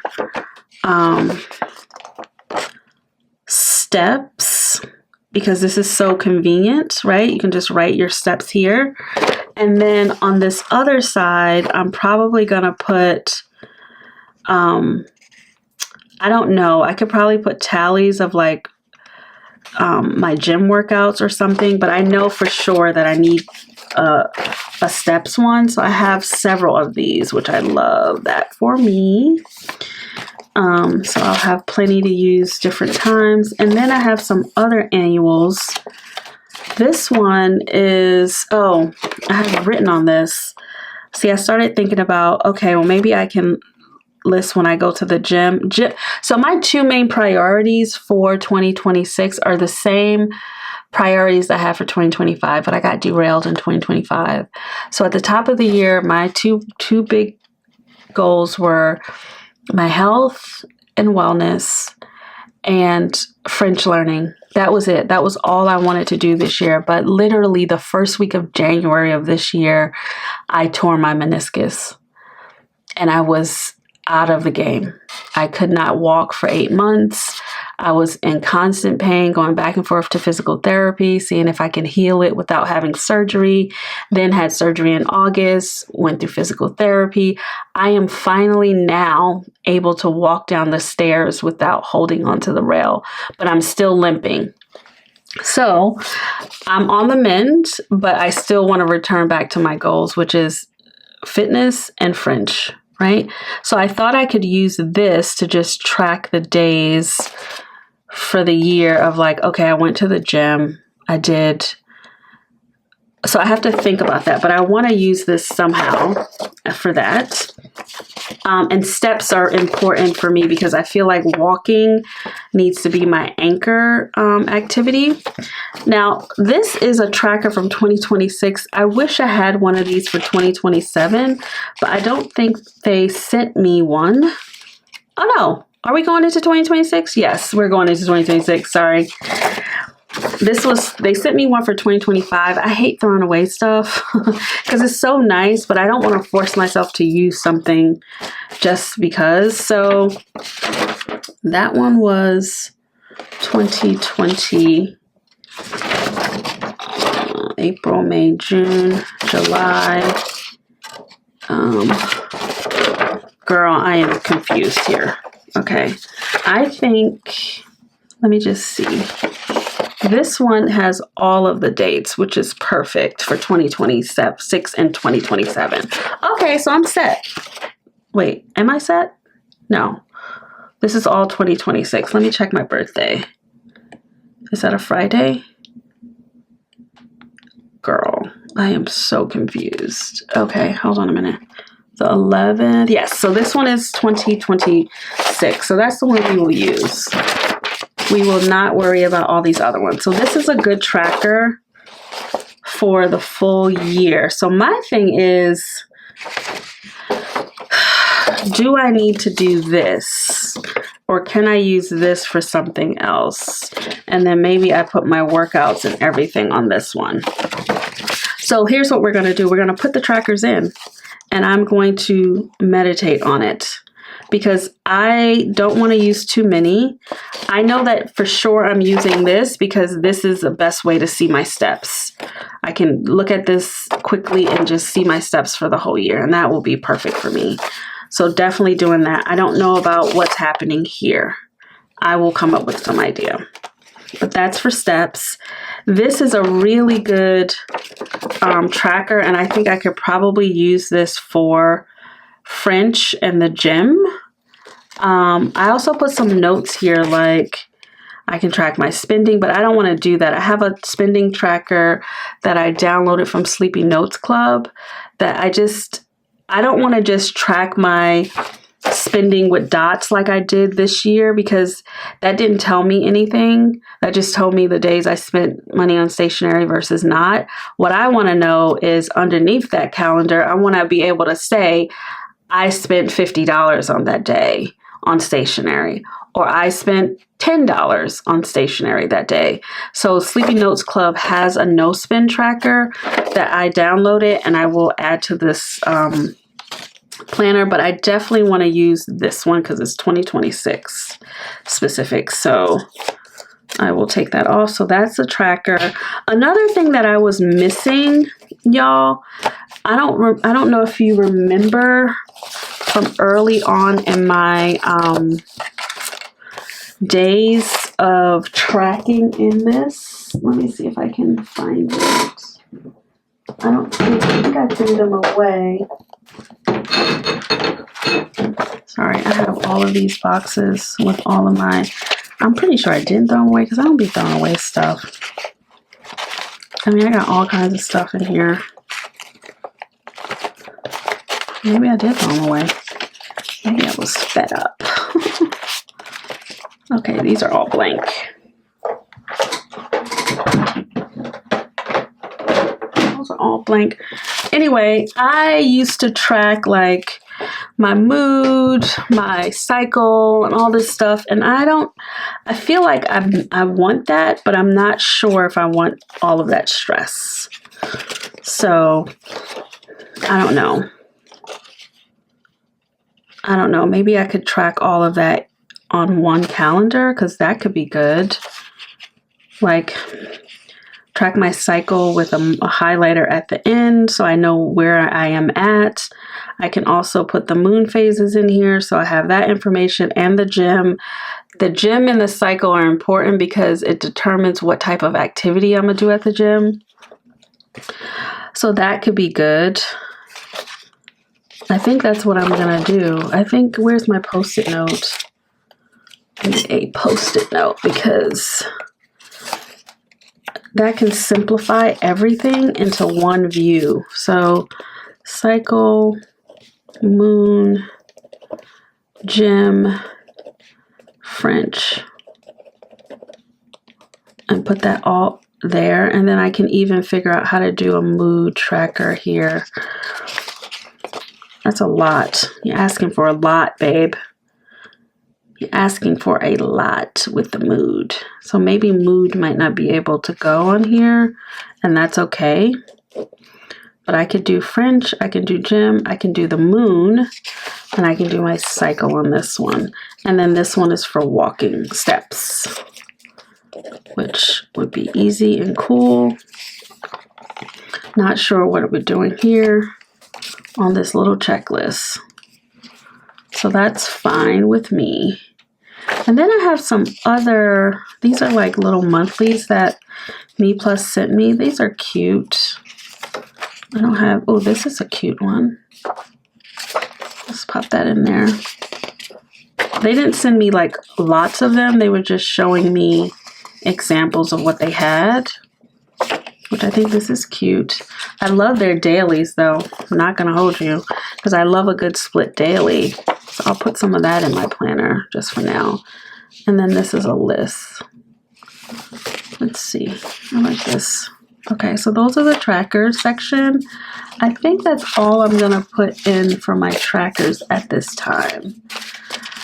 steps because this is so convenient, right? You can just write your steps here. And then on this other side, I'm probably going to put, I don't know, I could probably put tallies of like my gym workouts or something, but I know for sure that I need a steps one. So I have several of these, which I love that for me. So I'll have plenty to use different times. And then I have some other annuals. This one is, oh, I have written on this. See, I started thinking about, okay, well, maybe I can list when I go to the gym. So my two main priorities for 2026 are the same priorities I have for 2025, but I got derailed in 2025. So at the top of the year, my two big goals were my health and wellness and French learning. That was it. That was all I wanted to do this year. But literally the first week of January of this year, I tore my meniscus and I was out of the game. I could not walk for 8 months. I was in constant pain, going back and forth to physical therapy, seeing if I can heal it without having surgery. Then had surgery in August, went through physical therapy. I am finally now able to walk down the stairs without holding onto the rail, but I'm still limping. So I'm on the mend, but I still want to return back to my goals, which is fitness and French. Right? So I thought I could use this to just track the days for the year of like, okay, I went to the gym. I did. So I have to think about that, but I want to use this somehow for that. And steps are important for me because I feel like walking needs to be my anchor activity. Now, this is a tracker from 2026. I wish I had one of these for 2027, but I don't think they sent me one. Oh no, are we going into 2026? Yes, we're going into 2026. Sorry. they sent me one for 2025. I hate throwing away stuff because it's so nice, but I don't want to force myself to use something just because. So that one was 2020, April, May, June, July. Girl, I am confused here. Okay, I think, let me just see. This one has all of the dates, which is perfect for 2026 and 2027. Okay, so I'm set. Wait, am I set? No. This is all 2026. Let me check my birthday. Is that a Friday? Girl, I am so confused. Okay, hold on a minute. The 11th. Yes, so this one is 2026. So that's the one we will use. We will not worry about all these other ones. So this is a good tracker for the full year. So my thing is, do I need to do this? Or can I use this for something else? And then maybe I put my workouts and everything on this one. So here's what we're going to do. We're going to put the trackers in and I'm going to meditate on it, because I don't want to use too many. I know that for sure I'm using this because this is the best way to see my steps. I can look at this quickly and just see my steps for the whole year, and that will be perfect for me. So definitely doing that. I don't know about what's happening here. I will come up with some idea. But that's for steps. This is a really good tracker, and I think I could probably use this for French and the gym. I also put some notes here, like I can track my spending, but I don't want to do that. I have a spending tracker that I downloaded from Sleepy Notes Club that I don't want to just track my spending with dots like I did this year, because that didn't tell me anything. That just told me the days I spent money on stationery versus not. What I want to know is underneath that calendar, I want to be able to say, I spent $50 on that day on stationery, or I spent $10 on stationery that day. So Sleepy Notes Club has a no spend tracker that I downloaded, and I will add to this planner, but I definitely want to use this one because it's 2026 specific. So I will take that off. So that's the tracker. Another thing that I was missing, y'all, I don't know if you remember from early on in my days of tracking in this. Let me see if I can find it. I think I threw them away. Sorry, I have all of these boxes with all of my, I'm pretty sure I didn't throw them away because I don't be throwing away stuff. I mean, I got all kinds of stuff in here. Maybe I did throw them away. Maybe I was fed up. Okay, these are all blank. Those are all blank. Anyway, I used to track like my mood, my cycle, and all this stuff. And I feel like I want that, but I'm not sure if I want all of that stress. So I don't know. Maybe I could track all of that on one calendar, because that could be good. Like track my cycle with a highlighter at the end so I know where I am at. I can also put the moon phases in here so I have that information, and the gym. The gym and the cycle are important because it determines what type of activity I'm going to do at the gym. So that could be good. I think that's what I'm going to do. I think, where's my post-it note? I need a post-it note because that can simplify everything into one view. So cycle, moon, gym, French, and put that all there. And then I can even figure out how to do a mood tracker here. That's a lot. You're asking for a lot, babe. You're asking for a lot with the mood. So maybe mood might not be able to go on here, and that's okay. But I could do French, I can do gym, I can do the moon, and I can do my cycle on this one. And then this one is for walking steps, which would be easy and cool. Not sure what we're doing here on this little checklist. So that's fine with me. And then I have some other, these are like little monthlies that Me Plus sent me. These are cute. I don't have, oh, this is a cute one. Let's pop that in there. They didn't send me like lots of them. They were just showing me examples of what they had, which I think this is cute. I love their dailies though. I'm not gonna hold you because I love a good split daily. So I'll put some of that in my planner just for now. And then this is a list. Let's see, I like this. Okay, so those are the trackers section. I think that's all I'm gonna put in for my trackers at this time.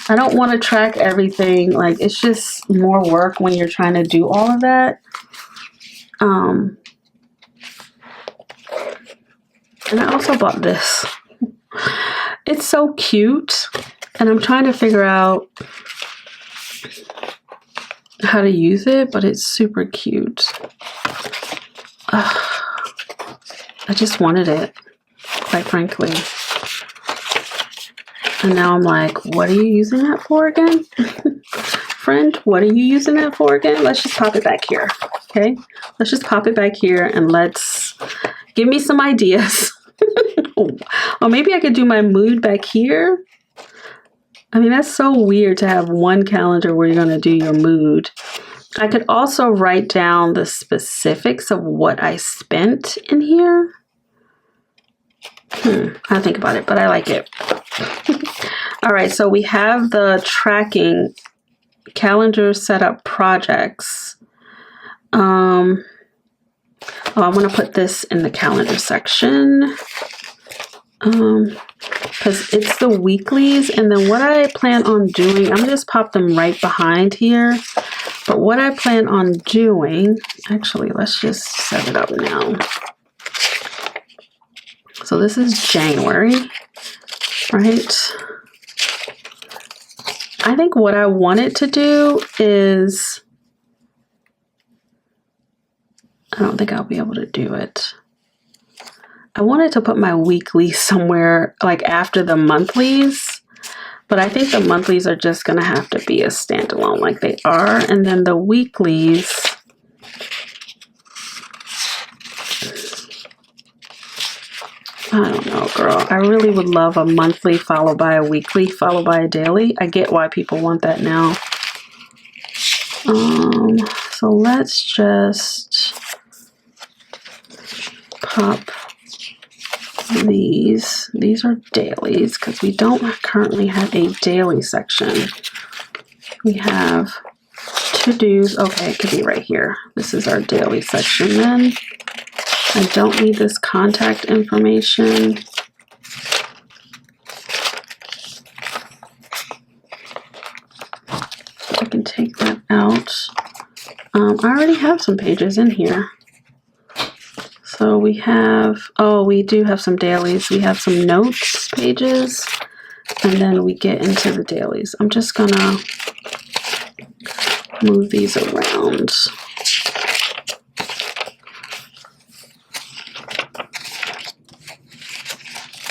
I don't want to track everything. Like, it's just more work when you're trying to do all of that. And I also bought this. It's so cute, and I'm trying to figure out how to use it, but it's super cute. I just wanted it, quite frankly. And now I'm like, what are you using that for again? Friend, what are you using that for again? Let's just pop it back here, okay? Let's just pop it back here and let's give me some ideas. Or maybe I could do my mood back here. I mean, that's so weird to have one calendar where you're going to do your mood. I could also write down the specifics of what I spent in here. I'll think about it, but I like it. All right, so we have the tracking calendar setup projects. Oh, I want to put this in the calendar section. Because it's the weeklies, and then what I plan on doing, I'm gonna just pop them right behind here. But what I plan on doing, actually, let's just set it up now. So this is January, right? I think what I wanted to do is, I don't think I'll be able to do it. I wanted to put my weekly somewhere like after the monthlies, but I think the monthlies are just going to have to be a standalone like they are. And then the weeklies, I don't know, girl. I really would love a monthly followed by a weekly followed by a daily. I get why people want that now. So let's just pop these. These are dailies because we don't currently have a daily section. We have to-dos. Okay, it could be right here. This is our daily section then. I don't need this contact information. I can take that out. I already have some pages in here. So we have, oh, we do have some dailies. We have some notes pages, and then we get into the dailies. I'm just gonna move these around.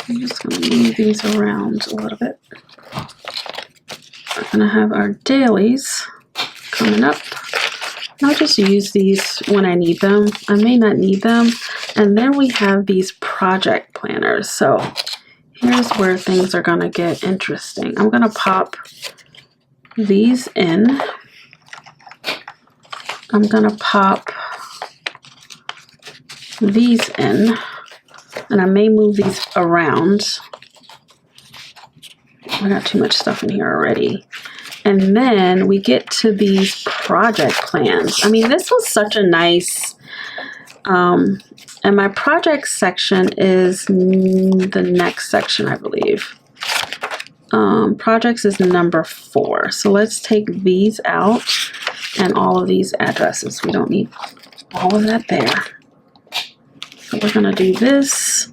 I'm just going to move these around a little bit. We're going to have our dailies coming up. And I'll just use these when I need them. I may not need them. And then we have these project planners. So here's where things are going to get interesting. I'm going to pop these in. I'm going to pop these in. And I may move these around. I got too much stuff in here already. And then we get to these project plans. I mean, this was such a nice, and my project section is the next section, I believe. projects is number 4. So let's take these out and all of these addresses. We don't need all of that there. So we're gonna do this.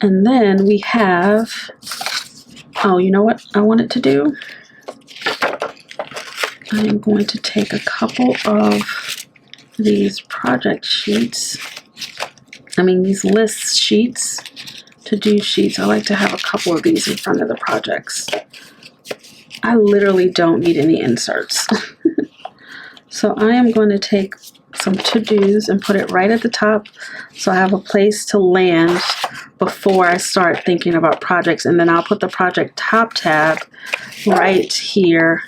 And then we have, oh, you know what I wanted to do? I am going to take a couple of these project sheets, these list sheets, to-do sheets. I like to have a couple of these in front of the projects. I literally don't need any inserts. So I am going to take some to-dos and put it right at the top so I have a place to land before I start thinking about projects. And then I'll put the project top tab right here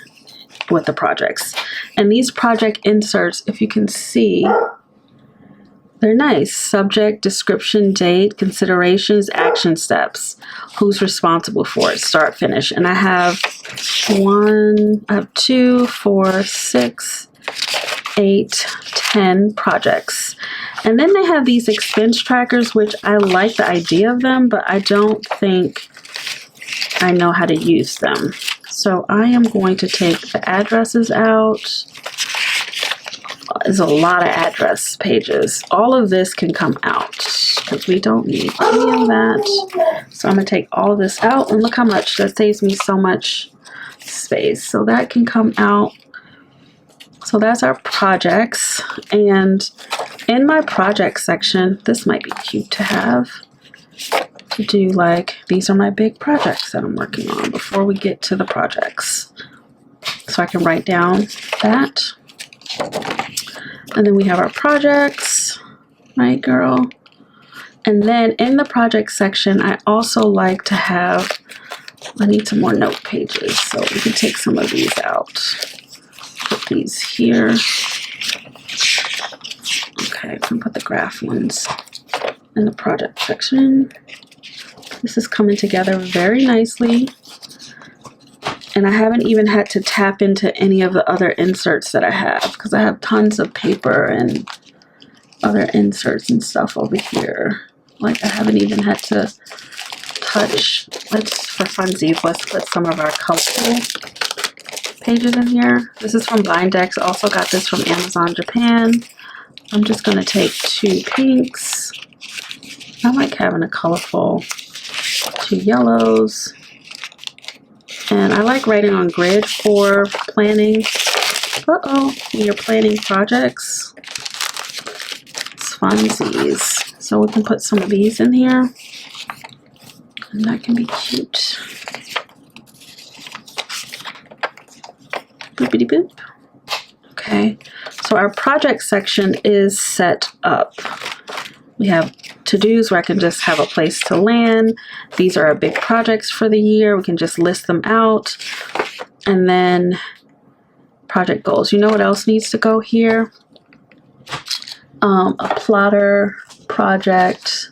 with the projects. And these project inserts, if you can see, they're nice. Subject, description, date, considerations, action steps, who's responsible for it, start, finish. And I have 2, 4, 6, 8, 10 projects. And then they have these expense trackers, which I like the idea of them, but I don't think I know how to use them. So I am going to take the addresses out. There's a lot of address pages. All of this can come out because we don't need any of that. So I'm going to take all of this out, and look how much that saves me so much space. So that can come out. So that's our projects. And in my project section, this might be cute to have. To do like, these are my big projects that I'm working on before we get to the projects. So I can write down that. And then we have our projects, right, girl? And then in the project section, I also like to have, I need some more note pages. So we can take some of these out. Put these here. Okay, I can put the graph ones in the project section. This is coming together very nicely. And I haven't even had to tap into any of the other inserts that I have because I have tons of paper and other inserts and stuff over here. Like I haven't even had to touch. For funsies, let's put some of our colorful pages in here. This is from Bindex. I also got this from Amazon Japan. I'm just going to take 2 pinks. I like having a colorful 2 yellows. And I like writing on grid for planning. When you're planning projects. It's funsies. So we can put some of these in here. And that can be cute. Boopity boop. Okay. So our project section is set up. We have to-dos where I can just have a place to land. These are our big projects for the year. We can just list them out. And then project goals. You know what else needs to go here? A plotter project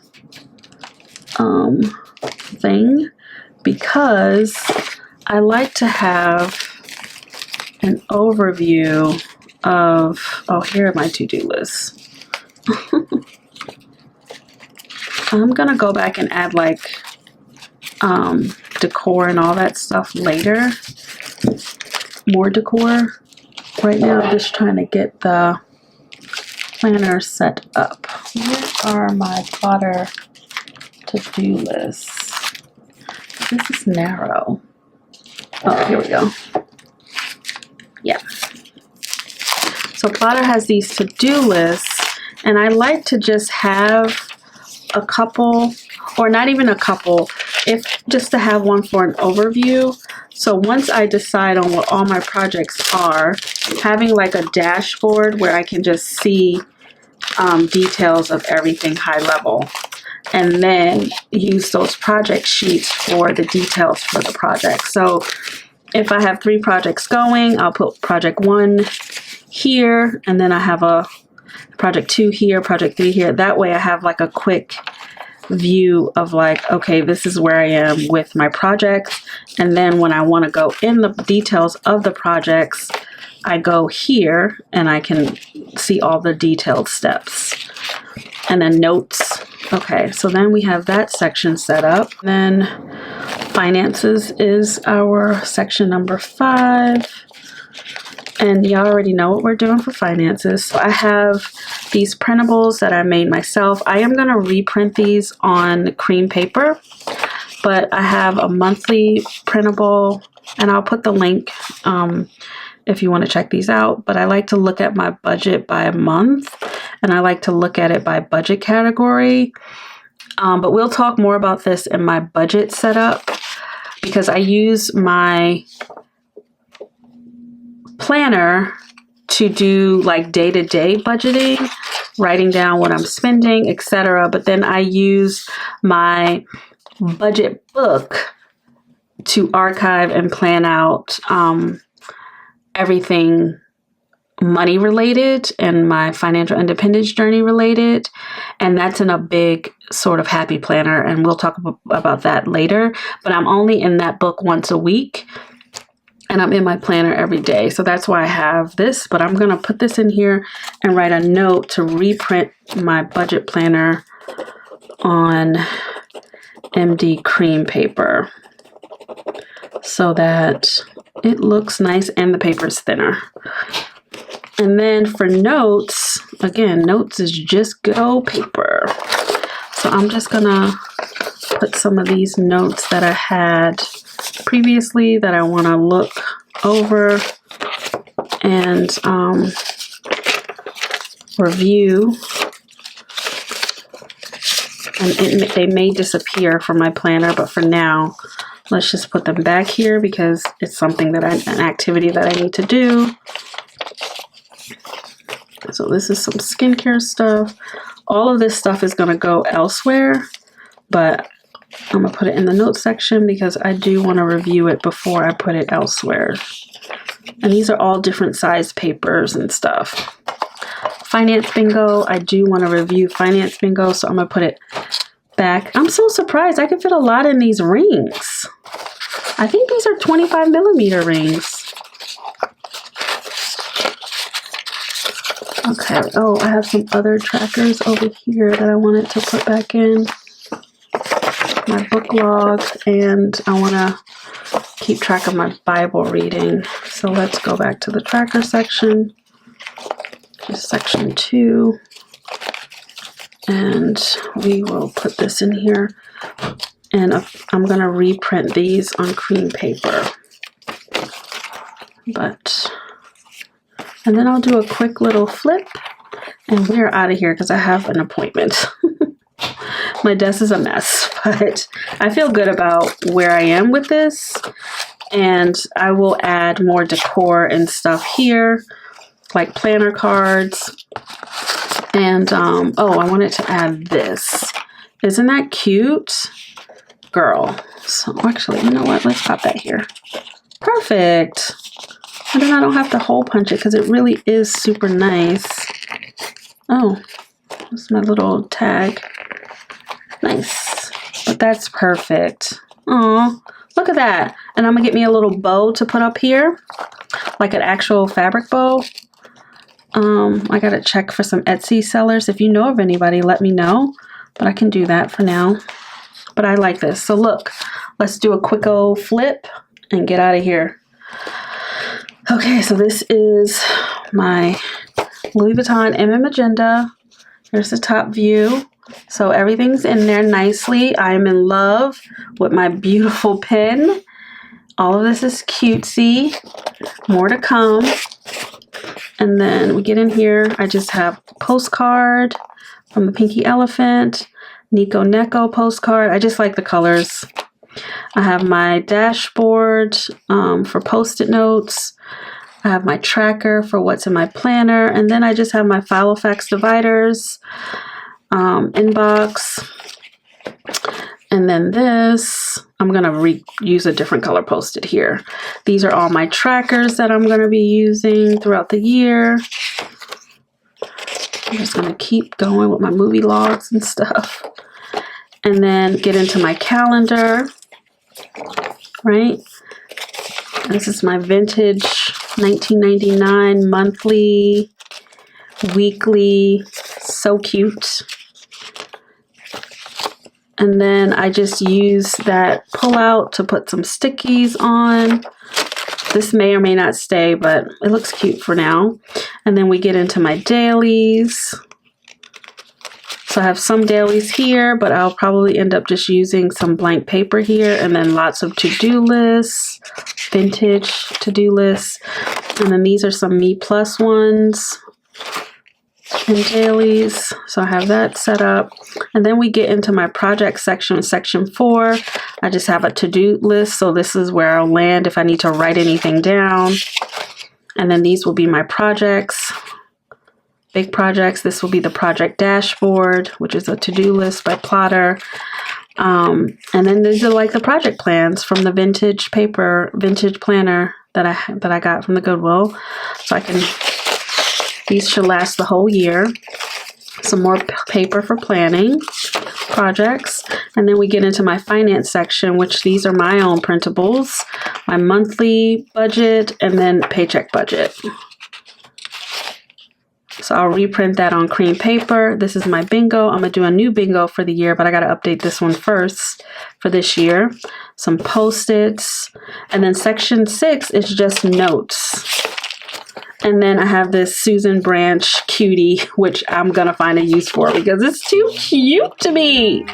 thing, because I like to have an overview of, here are my to-do lists. I'm gonna go back and add like decor and all that stuff later. More decor. Right now I'm just trying to get the planner set up. Where are my plotter to-do lists? This is narrow. Oh, here we go. Yeah. So plotter has these to-do lists, and I like to just have a couple, or not even a couple, just to have one for an overview. So once I decide on what all my projects are, having like a dashboard where I can just see details of everything high level, and then use those project sheets for the details for the project. So if I have 3 projects going, I'll put project 1 here, and then I have a project 2 here, project 3 here. That way I have like a quick view of like, okay, this is where I am with my projects. And then when I want to go in the details of the projects, I go here and I can see all the detailed steps. And then notes. Okay, so then we have that section set up. Then finances is our section number 5. And y'all already know what we're doing for finances. So I have these printables that I made myself. I am going to reprint these on cream paper, but I have a monthly printable, and I'll put the link if you want to check these out. But I like to look at my budget by month, and I like to look at it by budget category. But we'll talk more about this in my budget setup, because I use my planner to do like day-to-day budgeting, writing down what I'm spending, etc. But then I use my budget book to archive and plan out everything money related and my financial independence journey related. And that's in a big sort of happy planner, and we'll talk about that later. But I'm only in that book once a week, and I'm in my planner every day. So that's why I have this, but I'm going to put this in here and write a note to reprint my budget planner on MD cream paper so that it looks nice and the paper is thinner. And then for notes, again, notes is just good old paper. So I'm just going to put some of these notes that I had previously that I want to look over and review, and they may disappear from my planner, but for now let's just put them back here because it's something that an activity that I need to do. So this is some skincare stuff. All of this stuff is going to go elsewhere, but I'm going to put it in the notes section because I do want to review it before I put it elsewhere. And these are all different size papers and stuff. Finance bingo. I do want to review finance bingo, so I'm going to put it back. I'm so surprised. I can fit a lot in these rings. I think these are 25 millimeter rings. Okay. Oh, I have some other trackers over here that I wanted to put back in. My book log, and I want to keep track of my Bible reading. So let's go back to the tracker section, just section 2, and we will put this in here. And I'm going to reprint these on cream paper. And then I'll do a quick little flip, and we're out of here because I have an appointment. My desk is a mess, but I feel good about where I am with this, and I will add more decor and stuff here, like planner cards. And oh, I wanted to add this. Isn't that cute? Girl. So actually, you know what? Let's pop that here. Perfect. And then I don't have to hole punch it because it really is super nice. Oh, that's my little tag. Nice. But that's perfect. Oh, look at that. And I'm going to get me a little bow to put up here, like an actual fabric bow. I got to check for some Etsy sellers. If you know of anybody, let me know. But I can do that for now. But I like this. So look, let's do a quick old flip and get out of here. Okay, so this is my Louis Vuitton MM Agenda. Here's the top view. So everything's in there nicely. I'm in love with my beautiful pen. All of this is cutesy. More to come. And then we get in here. I just have a postcard from the Pinky Elephant. Nico Neko postcard. I just like the colors. I have my dashboard for post-it notes. I have my tracker for what's in my planner. And then I just have my Filofax dividers, inbox. And then this, I'm going to use a different color post-it here. These are all my trackers that I'm going to be using throughout the year. I'm just going to keep going with my movie logs and stuff. And then get into my calendar, right? This is my vintage 1999 monthly, weekly, so cute. And then I just use that pull out to put some stickies on. This may or may not stay, but it looks cute for now. And then we get into my dailies. So I have some dailies here, but I'll probably end up just using some blank paper here, and then lots of to-do lists, vintage to-do lists. And then these are some Me Plus ones and dailies. So I have that set up. And then we get into my project section, section 4. I just have a to-do list. So this is where I'll land if I need to write anything down. And then these will be my projects. Big projects. This will be the project dashboard, which is a to-do list by Plotter. And then these are like the project plans from the vintage planner that I got from the Goodwill. So these should last the whole year. Some more paper for planning projects. And then we get into my finance section, which these are my own printables, my monthly budget, and then paycheck budget. So I'll reprint that on cream paper. This is my bingo. I'm going to do a new bingo for the year, but I got to update this one first for this year. Some Post-its. And then section 6 is just notes. And then I have this Susan Branch cutie, which I'm going to find a use for because it's too cute to me.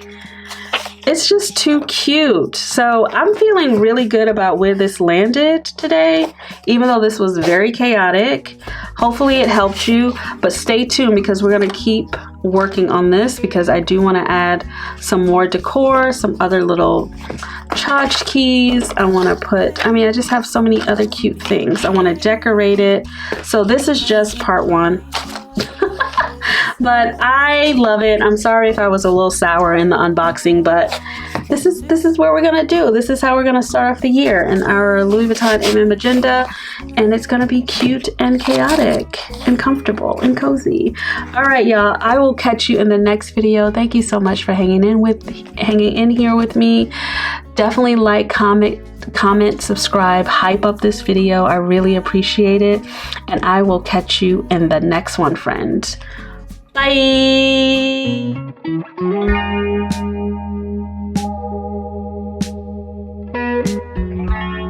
It's just too cute. So I'm feeling really good about where this landed today, even though this was very chaotic. Hopefully it helped you, but stay tuned because we're going to keep working on this because I do want to add some more decor, some other little tchotchkes. I want to put, I just have so many other cute things. I want to decorate it. So this is just part 1. But I love it. I'm sorry if I was a little sour in the unboxing, but this is what we're gonna do. This is how we're gonna start off the year in our Louis Vuitton MM Agenda, and it's gonna be cute and chaotic and comfortable and cozy. All right, y'all. I will catch you in the next video. Thank you so much for hanging in here with me. Definitely like, comment, subscribe, hype up this video. I really appreciate it, and I will catch you in the next one, friend. Bye.